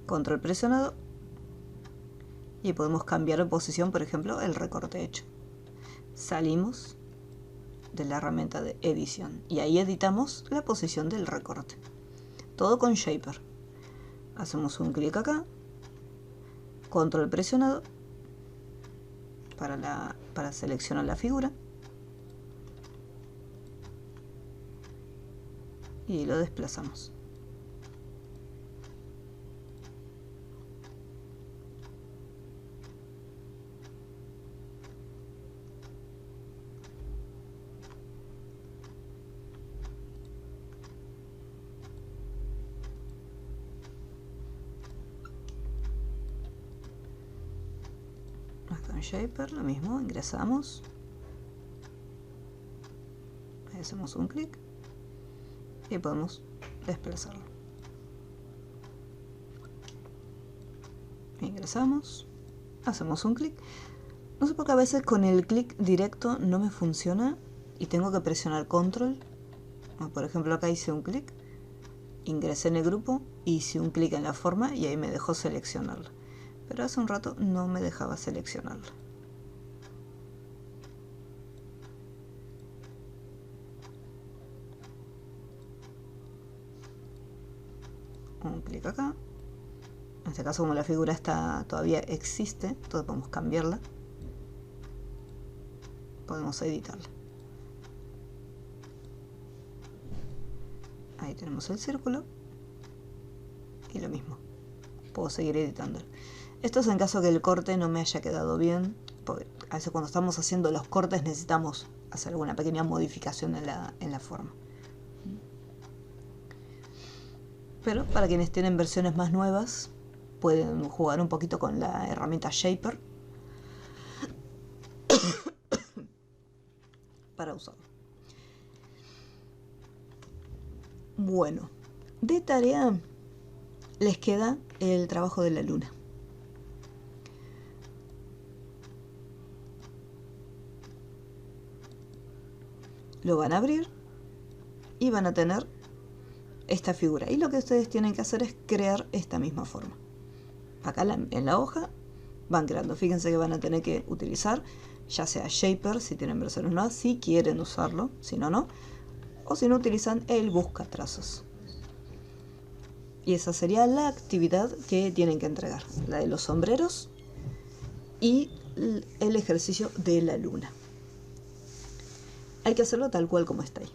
control presionado y podemos cambiar de posición, por ejemplo, el recorte hecho. Salimos de la herramienta de edición y ahí editamos la posición del recorte. Todo con Shaper. Hacemos un clic acá, control presionado para seleccionar la figura y lo desplazamos. Acá en Shaper lo mismo, ingresamos, hacemos un clic y podemos desplazarlo. Ingresamos, hacemos un clic. No sé por qué a veces con el clic directo no me funciona y tengo que presionar control. Por ejemplo, acá hice un clic, ingresé en el grupo, hice un clic en la forma y ahí me dejó seleccionarla. Pero hace un rato no me dejaba seleccionarla. Un clic acá. En este caso, como la figura todavía existe, entonces podemos cambiarla. Podemos editarla. Ahí tenemos el círculo. Y lo mismo. Puedo seguir editando. Esto es en caso que el corte no me haya quedado bien. Porque a veces cuando estamos haciendo los cortes necesitamos hacer alguna pequeña modificación en la forma. Pero para quienes tienen versiones más nuevas, pueden jugar un poquito con la herramienta Shaper para usarlo. Bueno, de tarea les queda el trabajo de la luna. Lo van a abrir y van a tener esta figura. Y lo que ustedes tienen que hacer es crear esta misma forma. Acá en la hoja van creando. Fíjense que van a tener que utilizar ya sea Shaper si tienen versiones nuevas, si quieren usarlo, si no, no. O si no, utilizan el buscatrazos. Y esa sería la actividad que tienen que entregar. La de los sombreros y el ejercicio de la luna. Hay que hacerlo tal cual como está ahí.